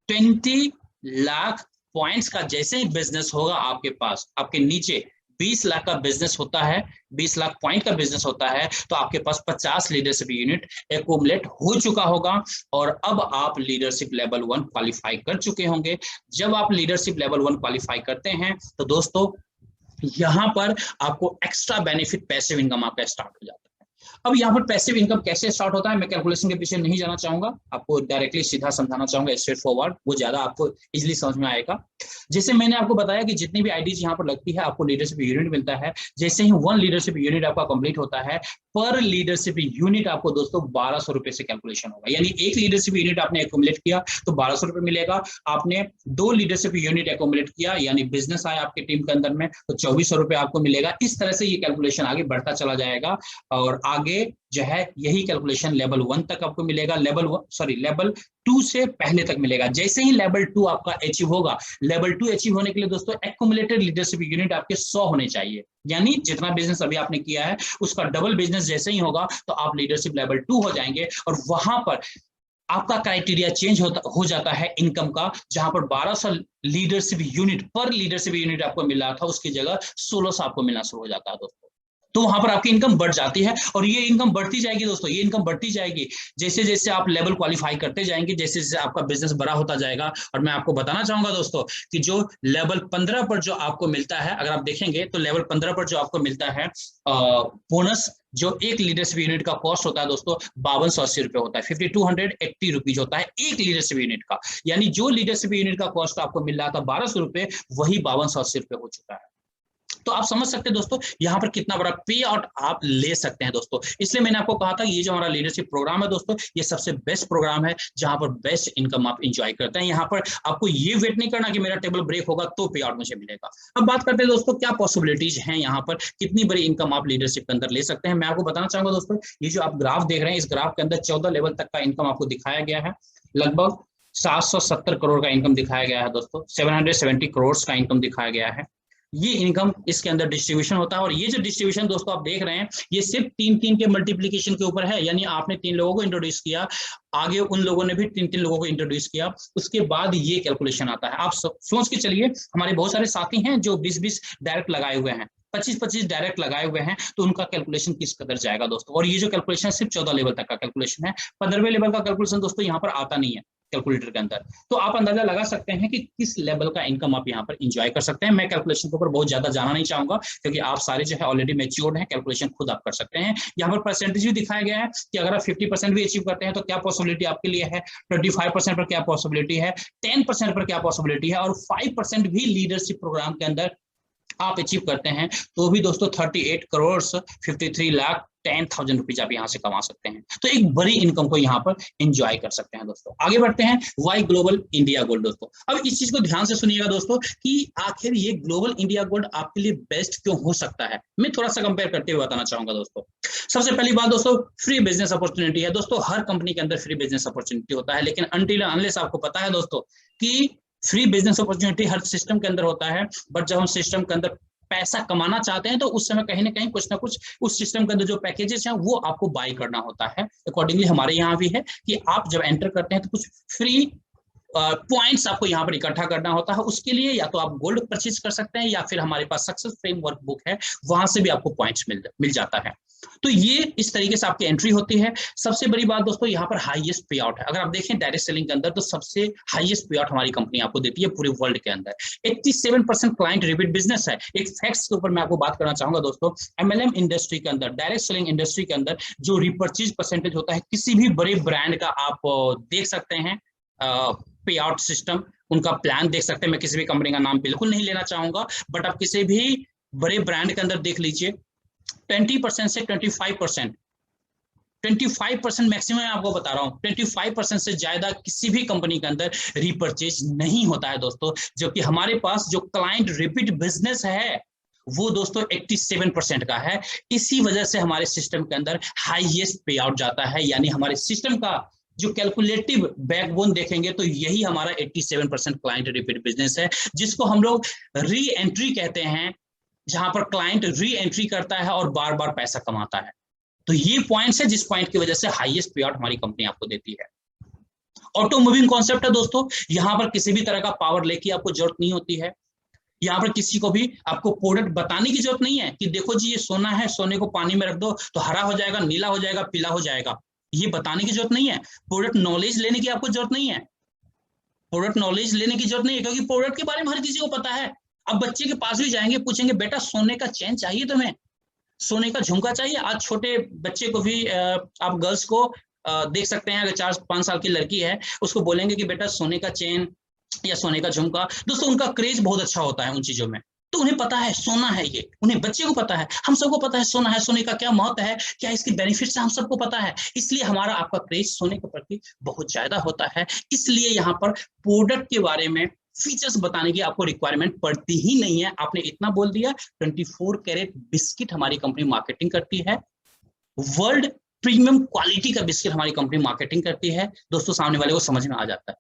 20 लाख पॉइंट्स का जैसे ही बिजनेस होगा आपके पास, आपके नीचे 20 लाख का बिजनेस होता है, 20 लाख पॉइंट का बिजनेस होता है, तो आपके पास 50 लीडरशिप यूनिट एक्यूमुलेट हो चुका होगा और अब आप लीडरशिप लेवल 1 क्वालिफाई कर चुके होंगे। जब आप लीडरशिप लेवल 1 क्वालिफाई करते हैं तो दोस्तों यहां पर आपको एक्स्ट्रा बेनिफिट पैसिव इनकम आपका स्टार्ट हो जाता है। अब यहाँ पर पैसिव इनकम कैसे स्टार्ट होता है, मैं कैलकुलेशन के पीछे नहीं जाना चाहूंगा, आपको डायरेक्टली सीधा समझाना चाहूंगा, स्ट्रेट फॉरवर्ड, वो ज्यादा आपको इजीली समझ में आएगा। जैसे मैंने आपको बताया कि जितनी भी आईडीज यहाँ पर लगती है आपको लीडरशिप यूनिट मिलता है। जैसे ही 1 लीडरशिप यूनिट आपका कंप्लीट होता है, पर लीडरशिप यूनिट आपको दोस्तों 1,200 रुपए से कैलकुलेशन होगा। यानी एक लीडरशिप यूनिट आपने एक्यूमुलेट किया तो 1,200 रुपए मिलेगा। आपने 2 लीडरशिप यूनिट एक्यूमुलेट किया, यानी बिजनेस आया आपके टीम के अंदर में, तो 2,400 रुपए आपको मिलेगा। इस तरह से ये कैलकुलेशन आगे बढ़ता चला जाएगा और आगे जो है यही कैलकुलेशन लेवल 1 तक आपको मिलेगा, लेवल 2 से पहले तक मिलेगा। जैसे ही लेवल 2 आपका अचीव होगा, लेवल 2 अचीव होने के लिए दोस्तों एक्यूमुलेटेड लीडरशिप यूनिट आपके 100 होने चाहिए। यानी जितना बिजनेस अभी आपने किया है उसका डबल बिजनेस जैसे ही होगा तो आप लीडरशिप लेवल 2 हो जाएंगे और वहां पर आपका क्राइटेरिया चेंज हो जाता है इनकम का। जहां पर 1,200 लीडरशिप यूनिट पर लीडरशिप यूनिट आपको मिल रहा था, उसकी जगह 1,600 आपको मिलना शुरू हो जाता है दोस्तों। तो वहां पर आपकी इनकम बढ़ जाती है और ये इनकम बढ़ती जाएगी दोस्तों, ये इनकम बढ़ती जाएगी जैसे जैसे आप लेवल क्वालिफाई करते जाएंगे, जैसे जैसे आपका बिजनेस बड़ा होता जाएगा। और मैं आपको बताना चाहूंगा दोस्तों कि जो लेवल 15 पर जो आपको मिलता है, अगर आप देखेंगे तो लेवल 15 पर जो आपको मिलता है बोनस, जो एक लीडरशिप यूनिट का कॉस्ट होता है दोस्तों 5,280 रुपए होता है, 5,280 रुपीज होता है एक लीडरशिप यूनिट का। यानी जो लीडरशिप यूनिट का कॉस्ट आपको मिल रहा था 1,200 रुपए, वही 5,280 रुपए हो चुका है। तो आप समझ सकते हैं दोस्तों यहाँ पर कितना बड़ा पे आउट आप ले सकते हैं दोस्तों। इसलिए मैंने आपको कहा था ये जो हमारा लीडरशिप प्रोग्राम है दोस्तों, ये सबसे बेस्ट प्रोग्राम है जहां पर बेस्ट इनकम आप इंजॉय करते हैं। यहाँ पर आपको ये वेट नहीं करना कि मेरा टेबल ब्रेक होगा तो पे आउट मुझे मिलेगा। अब बात करते हैं दोस्तों क्या पॉसिबिलिटीज हैं यहाँ पर, कितनी बड़ी इनकम आप लीडरशिप के अंदर ले सकते हैं। मैं आपको बताना चाहूंगा दोस्तों, ये जो आप ग्राफ देख रहे हैं, इस ग्राफ के अंदर 14 लेवल तक का इनकम आपको दिखाया गया है। लगभग 770 करोड़ का इनकम दिखाया गया है दोस्तों, 770 करोड़ का इनकम दिखाया गया है। ये इनकम इसके अंदर डिस्ट्रीब्यूशन होता है और ये जो डिस्ट्रीब्यूशन दोस्तों आप देख रहे हैं, ये सिर्फ 3 के मल्टीप्लीकेशन के ऊपर है। यानी आपने 3 लोगों को इंट्रोड्यूस किया, आगे उन लोगों ने भी 3 लोगों को इंट्रोड्यूस किया, उसके बाद ये कैलकुलेशन आता है। आप सोच के चलिए, हमारे बहुत सारे साथी हैं जो 20-20 डायरेक्ट लगाए हुए हैं, 25-25 डायरेक्ट लगाए हुए हैं, तो उनका कैलकुलेशन किस कदर जाएगा दोस्तों। और ये जो कैलकुलेशन सिर्फ 14 लेवल तक का कैलकुलेशन है, 15वें लेवल का कैलकुलेशन दोस्तों यहाँ पर आता नहीं है। कैलकुलेटर के अंदर। तो आप अंदाजा लगा सकते हैं कि किस लेवल का इनकम आप यहाँ पर एंजॉय कर सकते हैं। मैं कैलकुलेशन के ऊपर बहुत ज्यादा जाना नहीं चाहूंगा, क्योंकि आप सारे जो है ऑलरेडी मैच्योर्ड हैं, कैलकुलेशन खुद आप कर सकते हैं। यहाँ पर परसेंटेज भी दिखाया गया है कि अगर आप 50% भी अचीव करते हैं तो क्या पॉसिबिलिटी आपके लिए है, 25% पर क्या पॉसिबिलिटी है, 10% पर क्या पॉसिबिलिटी है, और 5% भी लीडरशिप प्रोग्राम के अंदर आप अचीव करते हैं तो भी दोस्तों 38 करोड़ 53,10,000 रुपीज आप यहाँ से कमा सकते हैं। तो एक बड़ी इनकम को यहाँ पर एंजॉय कर सकते हैं दोस्तों। आगे बढ़ते हैं, वाई ग्लोबल इंडिया गोल्ड दोस्तों। अब इस चीज को ध्यान से सुनिएगा दोस्तों कि आखिर ये ग्लोबल इंडिया गोल्ड आपके लिए बेस्ट क्यों हो सकता है। मैं थोड़ा सा कंपेयर करते हुए बताना चाहूंगा दोस्तों। सबसे पहली बात दोस्तों, फ्री बिजनेस अपॉर्चुनिटी है दोस्तों। हर कंपनी के अंदर फ्री बिजनेस अपॉर्चुनिटी होता है, लेकिन अनटिल अनलेस आपको पता है दोस्तों कि फ्री बिजनेस अपॉर्चुनिटी हर सिस्टम के अंदर होता है, बट जब हम सिस्टम के अंदर पैसा कमाना चाहते हैं तो उस समय कहीं ना कहीं कुछ ना कुछ उस सिस्टम के अंदर जो पैकेजेस हैं वो आपको बाय करना होता है। अकॉर्डिंगली हमारे यहाँ भी है कि आप जब एंटर करते हैं तो कुछ फ्री पॉइंट्स आपको यहाँ पर इकट्ठा करना होता है। उसके लिए या तो आप गोल्ड परचेज कर सकते हैं, या फिर हमारे पास सक्सेस फ्रेमवर्क बुक है, वहां से भी आपको पॉइंट्स मिल जाता है। तो ये इस तरीके से आपकी एंट्री होती है। सबसे बड़ी बात दोस्तों, यहाँ पर हाईएस्ट पे आउट है। अगर आप देखें डायरेक्ट सेलिंग के अंदर तो सबसे हाईएस्ट पे आउट हमारी कंपनी आपको देती है पूरे वर्ल्ड के अंदर। 87% क्लाइंट रिपीट बिजनेस है। एक फैक्ट्स के ऊपर मैं आपको बात करना चाहूंगा दोस्तों, एमएलएम इंडस्ट्री के अंदर, डायरेक्ट सेलिंग इंडस्ट्री के अंदर जो रिपर्चेज परसेंटेज होता है किसी भी बड़े ब्रांड का, आप देख सकते हैं पे आउट सिस्टम, उनका प्लान देख सकते हैं। मैं किसी भी कंपनी का नाम बिल्कुल नहीं लेना चाहूंगा, बट आप किसी भी बड़े ब्रांड के अंदर देख लीजिए, 20% से 25%, 25% मैक्सिमम आपको बता रहा हूं, 25% से ज्यादा किसी भी कंपनी के अंदर रिपर्चेज नहीं होता है दोस्तों। जबकि हमारे पास जो क्लाइंट रिपीट बिजनेस है वो दोस्तों 87% का है। इसी वजह से हमारे सिस्टम के अंदर हाईएस्ट पे आउट जाता है। यानी हमारे सिस्टम का जो कैलकुलेटिव बैकबोन देखेंगे तो यही हमारा 87% क्लाइंट रिपीट बिजनेस है, जिसको हम लोग री एंट्री कहते हैं, जहां पर क्लाइंट री एंट्री करता है और बार बार पैसा कमाता है। तो ये पॉइंट्स है जिस पॉइंट की वजह से हाईएस्ट पे आउट हमारी कंपनी आपको देती है। ऑटो मूविंग कॉन्सेप्ट है दोस्तों। यहां पर किसी भी तरह का पावर लेके आपको जरूरत नहीं होती है। यहाँ पर किसी को भी आपको प्रोडक्ट बताने की जरूरत नहीं है कि देखो जी ये सोना है, सोने को पानी में रख दो तो हरा हो जाएगा, नीला हो जाएगा, पीला हो जाएगा। ये बताने की जरूरत नहीं है। प्रोडक्ट नॉलेज लेने की आपको जरूरत नहीं है। प्रोडक्ट नॉलेज लेने की जरूरत नहीं है, क्योंकि प्रोडक्ट के बारे में हर किसी को पता है। अब बच्चे के पास भी जाएंगे, पूछेंगे बेटा सोने का चेन चाहिए तुम्हें, सोने का झुमका चाहिए। आज छोटे बच्चे को भी आप गर्ल्स को देख सकते हैं, अगर 4-5 साल की लड़की है उसको बोलेंगे कि बेटा सोने का चेन या सोने का झुमका, दोस्तों उनका क्रेज बहुत अच्छा होता है उन चीजों में। तो उन्हें पता है सोना है, ये उन्हें बच्चे को पता है, हम सबको पता है सोना है, सोने का क्या महत्व है, क्या इसके बेनिफिट्स है, हम सबको पता है। इसलिए हमारा आपका क्रेज सोने के प्रति बहुत ज्यादा होता है। इसलिए यहाँ पर प्रोडक्ट के बारे में फीचर्स बताने की आपको रिक्वायरमेंट पड़ती ही नहीं है। आपने इतना बोल दिया, 24 कैरेट बिस्किट हमारी कंपनी मार्केटिंग करती है, वर्ल्ड प्रीमियम क्वालिटी का बिस्किट हमारी कंपनी मार्केटिंग करती है। दोस्तों सामने वाले को समझ में आ जाता है,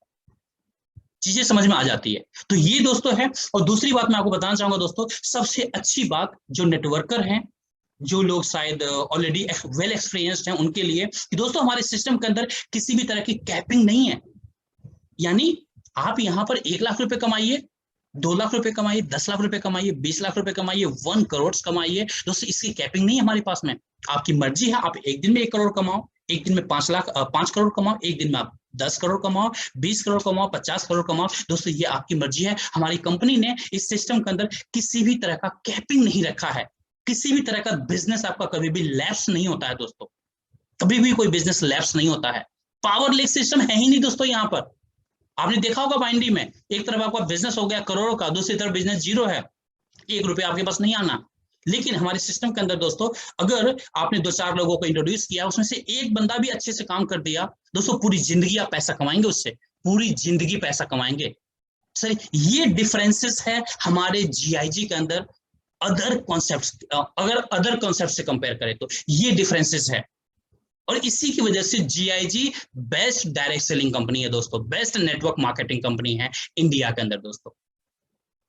चीजें समझ में आ जाती है। तो ये दोस्तों है। और दूसरी बात मैं आपको बताना चाहूंगा दोस्तों, सबसे अच्छी बात जो नेटवर्कर हैं, जो लोग शायद ऑलरेडी वेल एक्सपीरियंस्ड हैं, उनके लिए कि दोस्तों हमारे सिस्टम के अंदर किसी भी तरह की कैपिंग नहीं है। यानी आप यहाँ पर 1 लाख रुपए कमाइए, 2 लाख रुपए कमाइए, 10 लाख रुपए कमाइए, 20 लाख रुपए कमाइए, 1 करोड़ कमाइए, दोस्तों इसकी कैपिंग नहीं है हमारे पास में। आपकी मर्जी है, आप एक दिन में 1 करोड़ कमाओ, एक दिन में 5 करोड़ कमाओ, एक दिन में आप 10 करोड़ कमाओ, 20 करोड़ कमाओ, 50 करोड़ कमाओ, दोस्तों ये आपकी मर्जी है। हमारी कंपनी ने इस सिस्टम के अंदर किसी भी तरह का कैपिंग नहीं रखा है। किसी भी तरह का बिजनेस आपका कभी भी लैप्स नहीं होता है दोस्तों, कभी भी कोई बिजनेस लैप्स नहीं होता है। पावर लेक सिस्टम है ही नहीं दोस्तों। यहाँ पर आपने देखा होगा बाइंडी में, एक तरफ आपका बिजनेस हो गया करोड़ों का, दूसरी तरफ बिजनेस जीरो है, 1 रुपया आपके पास नहीं आना। लेकिन हमारे सिस्टम के अंदर दोस्तों, अगर आपने 2-4 लोगों को इंट्रोड्यूस किया, उसमें से एक बंदा भी अच्छे से काम कर दिया, दोस्तों पूरी जिंदगी आप पैसा कमाएंगे उससे, पूरी जिंदगी पैसा कमाएंगे। सर ये डिफरेंसेस है हमारे जीआईजी के अंदर अदर कॉन्सेप्ट्स, अगर अदर कॉन्सेप्ट से कंपेयर करें तो ये डिफरेंसेस है। और इसी की वजह से GIG best direct selling company है दोस्तों, बेस्ट नेटवर्क मार्केटिंग कंपनी है इंडिया के अंदर दोस्तों।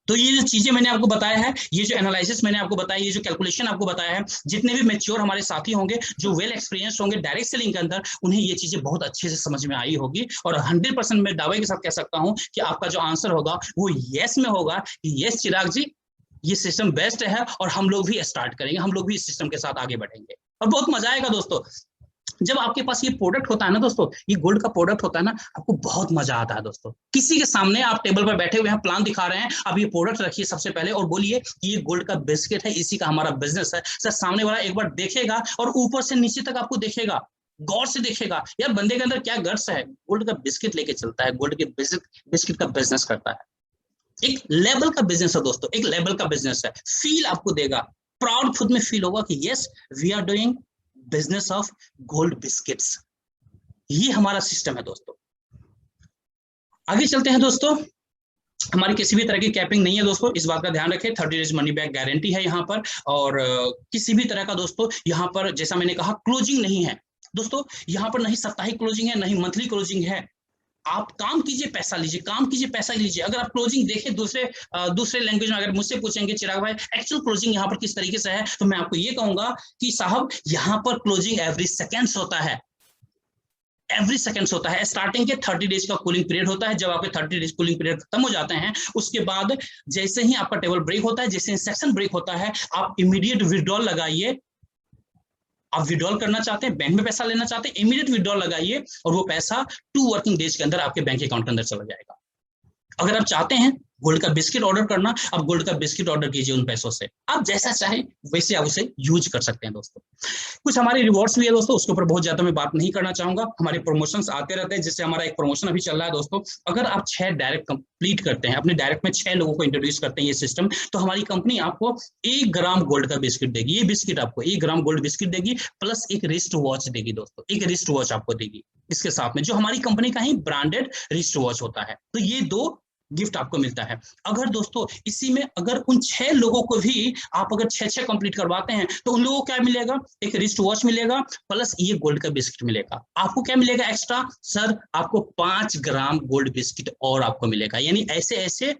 तो ये जो चीजें मैंने आपको बताया है, ये जो एनालिसिस मैंने आपको बताया, ये जो कैलकुलेशन आपको बताया है, जितने भी मैच्योर हमारे साथी होंगे, जो वेल एक्सपीरियंस होंगे डायरेक्ट सेलिंग के अंदर, उन्हें ये चीजें बहुत अच्छे से समझ में आई होगी। और 100% मैं दावे के साथ कह सकता हूं कि आपका जो आंसर होगा वो यस में होगा कि यस चिराग जी ये सिस्टम बेस्ट है और हम लोग भी स्टार्ट करेंगे, हम लोग भी इस सिस्टम के साथ आगे बढ़ेंगे और बहुत मजा आएगा दोस्तों। जब आपके पास ये प्रोडक्ट होता है ना दोस्तों, ये गोल्ड का प्रोडक्ट होता है ना, आपको बहुत मजा आता है दोस्तों। किसी के सामने आप टेबल पर बैठे हुए हैं, प्लान दिखा रहे हैं, अब ये प्रोडक्ट रखिए सबसे पहले और बोलिए कि ये गोल्ड का बिस्किट है, इसी का हमारा बिजनेस है। सर सामने वाला एक बार देखेगा और ऊपर से नीचे तक आपको देखेगा, गौर से देखेगा, यार बंदे के अंदर क्या गट्स है, गोल्ड का बिस्किट लेके चलता है, गोल्ड के बिस्किट का बिजनेस करता है। एक लेवल का बिजनेस है दोस्तों, एक लेवल का बिजनेस है। फील आपको देगा, प्राउड खुद में फील होगा कि yes we are doing business of gold biscuits. ये हमारा सिस्टम है दोस्तों। आगे चलते हैं दोस्तों। हमारी किसी भी तरह की कैपिंग नहीं है दोस्तों, इस बात का ध्यान रखें। 30 डेज मनी बैक गारंटी है यहाँ पर, और किसी भी तरह का दोस्तों यहाँ पर जैसा मैंने कहा क्लोजिंग नहीं है दोस्तों। यहाँ पर नहीं साप्ताहिक क्लोजिंग है, नहीं मंथली क्लोजिंग है। आप काम कीजिए पैसा लीजिए, काम कीजिए पैसा लीजिए। अगर आप क्लोजिंग देखें दूसरे लैंग्वेज में, अगर मुझसे पूछेंगे चिराग भाई एक्चुअल क्लोजिंग यहाँ पर किस तरीके से है, तो मैं आपको ये कहूंगा कि साहब यहाँ पर क्लोजिंग एवरी सेकेंड्स होता है, एवरी सेकेंड्स होता है। स्टार्टिंग के 30 डेज का कूलिंग पीरियड होता है। जब आपके 30 डेज कूलिंग पीरियड खत्म हो जाते हैं, उसके बाद जैसे ही आपका टेबल ब्रेक होता है, जैसे सेक्शन ब्रेक होता है, आप इमीडिएट विड्रॉल लगाइए। आप विड्रॉल करना चाहते हैं, बैंक में पैसा लेना चाहते हैं, इमीडिएट विड्रॉल लगाइए और वो पैसा 2 वर्किंग डेज के अंदर आपके बैंक अकाउंट के अंदर चला जाएगा। अगर आप चाहते हैं गोल्ड का बिस्किट ऑर्डर करना, आप गोल्ड का बिस्किट ऑर्डर कीजिए उन पैसों से, आप जैसा चाहे वैसे आप उसे यूज कर सकते हैं दोस्तों। कुछ हमारे रिवॉर्ड्स भी है दोस्तों, उसके ऊपर बहुत ज्यादा मैं बात नहीं करना चाहूंगा। हमारे प्रमोशंस आते रहते हैं, जिससे हमारा एक प्रमोशन अभी चल रहा है दोस्तों। अगर आप 6 डायरेक्ट कंप्लीट करते हैं, अपने डायरेक्ट में 6 लोगों को इंट्रोड्यूस करते हैं ये सिस्टम, तो हमारी कंपनी आपको 1 ग्राम गोल्ड का बिस्किट देगी। ये बिस्किट आपको 1 ग्राम गोल्ड बिस्किट देगी, प्लस एक रिस्ट वॉच देगी दोस्तों, एक रिस्ट वॉच आपको देगी इसके साथ में, जो हमारी कंपनी का ही ब्रांडेड रिस्ट वॉच होता है। तो ये 2 गिफ्ट आपको मिलता है। अगर दोस्तों इसी में अगर उन 6 लोगों को भी आप अगर 6 कंप्लीट करवाते हैं, तो उन लोगों को क्या मिलेगा, एक रिस्ट वॉच मिलेगा, प्लस ये गोल्ड का बिस्किट मिलेगा। आपको क्या मिलेगा एक्स्ट्रा, सर आपको 5 ग्राम गोल्ड बिस्किट और आपको मिलेगा, यानी ऐसे ऐसे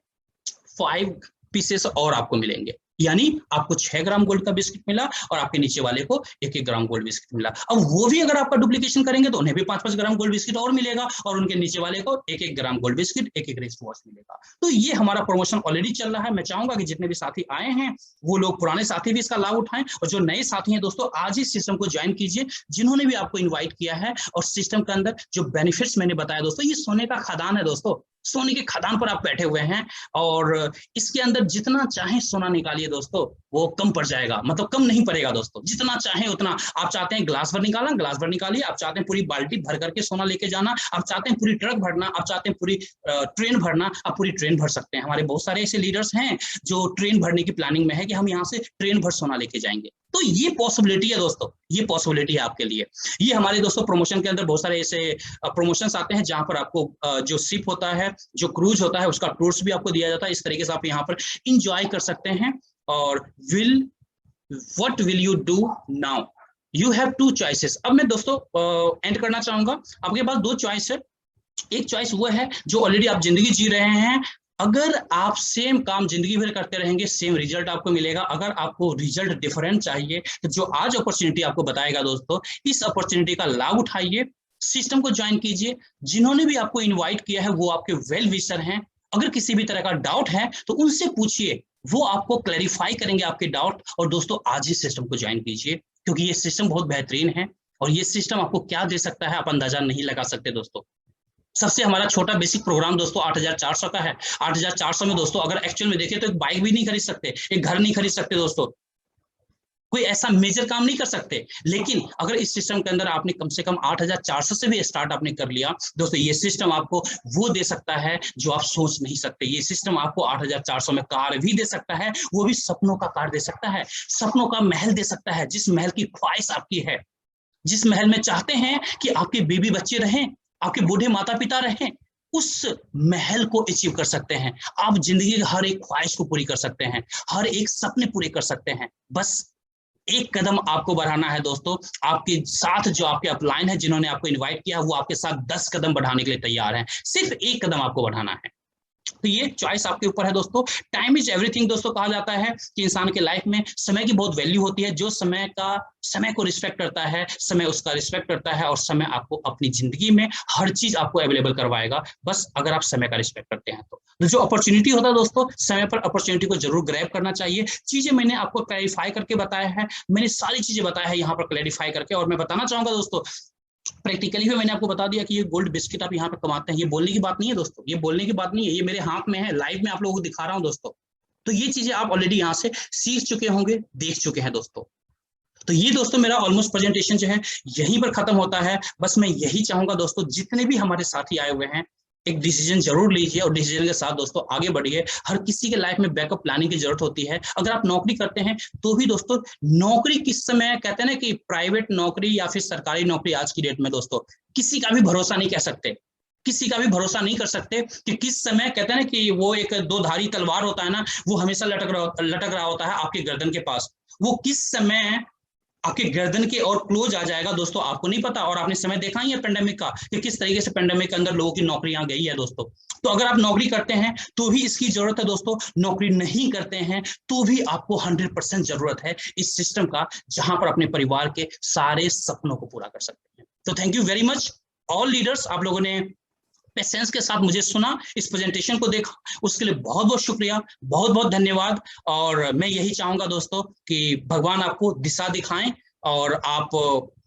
5 पीसेस और आपको मिलेंगे। यानी आपको 6 ग्राम गोल्ड का बिस्किट मिला और आपके नीचे वाले को 1-1 ग्राम गोल्ड बिस्किट मिला। अब वो भी अगर आपका डुप्लीकेशन करेंगे तो उन्हें भी 5-5 ग्राम गोल्ड बिस्किट और मिलेगा, और उनके नीचे वाले को 1-1 gram gold biscuit, 1-1 wrist watch मिलेगा। तो ये हमारा प्रमोशन ऑलरेडी चल रहा है। मैं चाहूंगा कि जितने भी साथी आए हैं वो लोग, पुराने साथी भी इसका लाभ उठाएं, और जो नए साथी हैं दोस्तों आज ही सिस्टम को ज्वाइन कीजिए, जिन्होंने भी आपको इन्वाइट किया है। और सिस्टम के अंदर जो बेनिफिट्स मैंने बताया दोस्तों, ये सोने का खदान है दोस्तों, सोने के खदान पर आप बैठे हुए हैं, और इसके अंदर जितना चाहे सोना निकालिए दोस्तों, वो कम पड़ जाएगा, मतलब कम नहीं पड़ेगा दोस्तों, जितना चाहे उतना। आप चाहते हैं ग्लास भर निकालना, ग्लास भर निकालिए। आप चाहते हैं पूरी बाल्टी भर करके सोना लेके जाना, आप चाहते हैं पूरी ट्रक भरना, आप चाहते हैं पूरी ट्रेन भरना, आप पूरी ट्रेन भर सकते हैं। हमारे बहुत सारे ऐसे लीडर्स हैं जो ट्रेन भरने की प्लानिंग में है कि हम यहाँ से ट्रेन भर सोना लेके जाएंगे। तो ये पॉसिबिलिटी है दोस्तों, ये पॉसिबिलिटी है आपके लिए। ये हमारे दोस्तों प्रमोशन के अंदर बहुत सारे ऐसे प्रमोशंस आते हैं जहां पर आपको जो शिप होता है, जो क्रूज होता है, उसका टूर्स भी आपको दिया जाता है। इस तरीके से आप यहाँ पर इंजॉय कर सकते हैं। और what will you do now, you have 2 choices. अब मैं दोस्तों एंड करना चाहूंगा। आपके पास 2 चॉइस है। एक चॉइस वो है जो ऑलरेडी आप जिंदगी जी रहे हैं, अगर आप सेम काम जिंदगी भर करते रहेंगे, सेम रिजल्ट आपको मिलेगा। अगर आपको रिजल्ट डिफरेंट चाहिए, तो जो आज अपॉर्चुनिटी आपको बताएगा दोस्तों, इस अपॉर्चुनिटी का लाभ उठाइए, सिस्टम को ज्वाइन कीजिए। जिन्होंने भी आपको इनवाइट किया है वो आपके वेल विशर हैं। अगर किसी भी तरह का डाउट है तो उनसे पूछिए, वो आपको क्लैरिफाई करेंगे आपके डाउट। और दोस्तों आज ही सिस्टम को ज्वाइन कीजिए, क्योंकि ये सिस्टम बहुत बेहतरीन है, और ये सिस्टम आपको क्या दे सकता है आप अंदाजा नहीं लगा सकते दोस्तों। सबसे हमारा छोटा बेसिक प्रोग्राम दोस्तों 8,400 का है। 8,400 में दोस्तों अगर एक्चुअल में देखें तो एक बाइक भी नहीं खरीद सकते, एक घर नहीं खरीद सकते दोस्तों, कोई ऐसा मेजर काम नहीं कर सकते। लेकिन अगर इस सिस्टम के अंदर आपने कम से कम 8,400 से भी स्टार्ट आपने कर लिया दोस्तों, ये सिस्टम आपको वो दे सकता है जो आप सोच नहीं सकते। ये सिस्टम आपको 8,400 में कार भी दे सकता है, वो भी सपनों का कार दे सकता है, सपनों का महल दे सकता है, जिस महल की ख्वाहिश आपकी है, जिस महल में चाहते हैं कि आपके बेबी बच्चे रहें, आपके बूढ़े माता पिता रहें, उस महल को अचीव कर सकते हैं। आप जिंदगी की हर एक ख्वाहिश को पूरी कर सकते हैं, हर एक सपने पूरे कर सकते हैं। बस एक कदम आपको बढ़ाना है दोस्तों। आपके साथ जो आपके अपलाइन है, जिन्होंने आपको इनवाइट किया, वो आपके साथ 10 कदम बढ़ाने के लिए तैयार हैं। सिर्फ एक कदम आपको बढ़ाना है। तो ये चॉइस आपके ऊपर है दोस्तों। टाइम इज एवरीथिंग दोस्तों, कहा जाता है कि इंसान के लाइफ में समय की बहुत वैल्यू होती है। जो समय को रिस्पेक्ट करता है, समय उसका रिस्पेक्ट करता है, और समय आपको अपनी जिंदगी में हर चीज आपको अवेलेबल करवाएगा, बस अगर आप समय का रिस्पेक्ट करते हैं तो जो अपॉर्चुनिटी होता है दोस्तों, समय पर अपॉर्चुनिटी को जरूर ग्रैब करना चाहिए। चीजें मैंने आपको क्लैरिफाई करके बताया है, मैंने सारी चीजें बताया है यहाँ पर क्लैरिफाई करके। और मैं बताना चाहूंगा दोस्तों, प्रैक्टिकली भी मैंने आपको बता दिया कि ये गोल्ड बिस्किट आप यहाँ पर कमाते हैं। ये बोलने की बात नहीं है दोस्तों, ये बोलने की बात नहीं है, ये मेरे हाथ में है, लाइव में आप लोगों को दिखा रहा हूँ दोस्तों। तो ये चीजें आप ऑलरेडी यहाँ से सीख चुके होंगे, देख चुके हैं दोस्तों। तो ये दोस्तों मेरा ऑलमोस्ट प्रेजेंटेशन जो है यहीं पर खत्म होता है। बस मैं यही चाहूंगा दोस्तों, जितने भी हमारे साथी आए हुए हैं, एक डिसीजन जरूर लीजिए और डिसीजन के साथ दोस्तों आगे बढ़िए। हर किसी के लाइफ में बैकअप प्लानिंग की जरूरत होती है। अगर आप नौकरी करते हैं तो भी दोस्तों, नौकरी किस समय, कहते हैं ना कि प्राइवेट नौकरी या फिर सरकारी नौकरी, आज की डेट में दोस्तों किसी का भी भरोसा नहीं कह सकते, किसी का भी भरोसा नहीं कर सकते कि किस समय, कहते हैं ना कि वो एक दो धारी तलवार होता है ना, वो हमेशा लटक रहा होता है आपके गर्दन के पास। वो किस समय आपके गर्दन के और क्लोज आ जाएगा दोस्तों, आपको नहीं पता। और आपने समय देखा ही है पेंडेमिक का, कि किस तरीके से पेंडेमिक के अंदर लोगों की नौकरियां गई है दोस्तों। तो अगर आप नौकरी करते हैं तो भी इसकी जरूरत है दोस्तों, नौकरी नहीं करते हैं तो भी आपको 100% जरूरत है इस सिस्टम का, जहां पर अपने परिवार के सारे सपनों को पूरा कर सकते हैं। तो thank you very much all leaders, आप लोगों ने पेशेंस के साथ मुझे सुना, इस प्रेजेंटेशन को देखा, उसके लिए बहुत बहुत शुक्रिया, बहुत बहुत धन्यवाद। और मैं यही चाहूंगा दोस्तों कि भगवान आपको दिशा दिखाएं और आप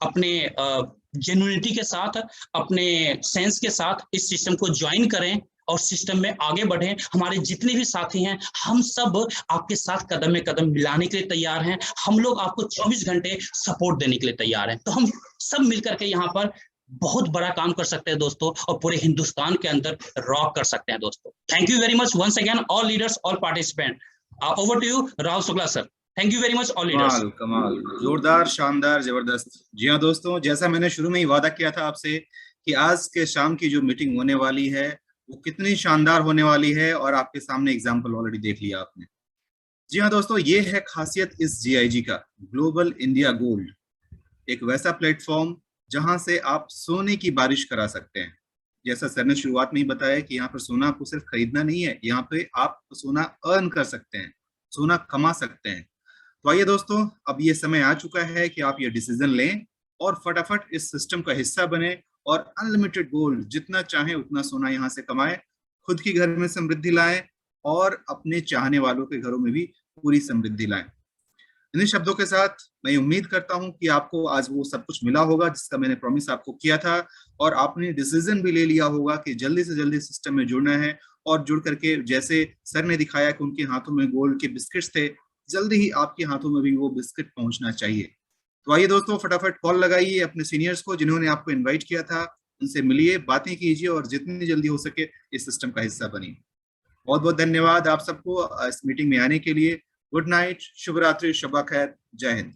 अपने जेन्युइनिटी के साथ, अपने सेंस के साथ इस सिस्टम को ज्वाइन करें और सिस्टम में आगे बढ़ें। हमारे जितने भी साथी हैं, हम सब आपके साथ कदम में कदम मिलाने के लिए तैयार हैं। हम लोग आपको 24 घंटे सपोर्ट देने के लिए तैयार हैं। तो हम सब मिलकर के यहाँ पर बहुत बड़ा काम कर सकते हैं दोस्तों, और पूरे हिंदुस्तान के अंदर रॉक कर सकते हैं दोस्तों। Thank you very much once again all leaders, all participant. Over to you Rahul Shukla sir. Thank you very much all leaders. कमाल कमाल, जोरदार, शानदार, जबरदस्त। जी हाँ दोस्तों, जैसा मैंने शुरू में ही वादा किया था आपसे कि आज के शाम की जो मीटिंग होने वाली है वो कितनी शानदार होने वाली है, और आपके सामने एग्जाम्पल ऑलरेडी देख लिया आपने। जी हाँ दोस्तों, ये है खासियत इस GIG का, ग्लोबल इंडिया गोल्ड। एक वैसा प्लेटफॉर्म जहां से आप सोने की बारिश करा सकते हैं। जैसा सर ने शुरुआत में ही बताया कि यहाँ पर सोना आपको सिर्फ खरीदना नहीं है, यहाँ पे आप सोना अर्न कर सकते हैं, सोना कमा सकते हैं। तो आइए दोस्तों, अब ये समय आ चुका है कि आप ये डिसीजन लें और फटाफट इस सिस्टम का हिस्सा बने, और अनलिमिटेड गोल्ड, जितना चाहे उतना सोना यहाँ से कमाएं, खुद के घर में समृद्धि लाएं और अपने चाहने वालों के घरों में भी पूरी समृद्धि लाएं। इन्हीं शब्दों के साथ मैं उम्मीद करता हूं कि आपको आज वो सब कुछ मिला होगा जिसका मैंने प्रॉमिस आपको किया था, और आपने डिसीजन भी ले लिया होगा कि जल्दी से जल्दी सिस्टम में जुड़ना है। और जुड़ करके, जैसे सर ने दिखाया कि उनके हाथों में गोल्ड के बिस्किट्स थे, जल्दी ही आपके हाथों में भी वो बिस्किट पहुंचना चाहिए। तो आइए दोस्तों, फटाफट कॉल लगाइए अपने सीनियर्स को जिन्होंने आपको इन्वाइट किया था, उनसे मिलिए, बातें कीजिए, और जितनी जल्दी हो सके इस सिस्टम का हिस्सा बनिए। बहुत बहुत धन्यवाद आप सबको इस मीटिंग में आने के लिए। गुड नाइट, शुभ रात्रि, शब्बा खैर, जय हिंद।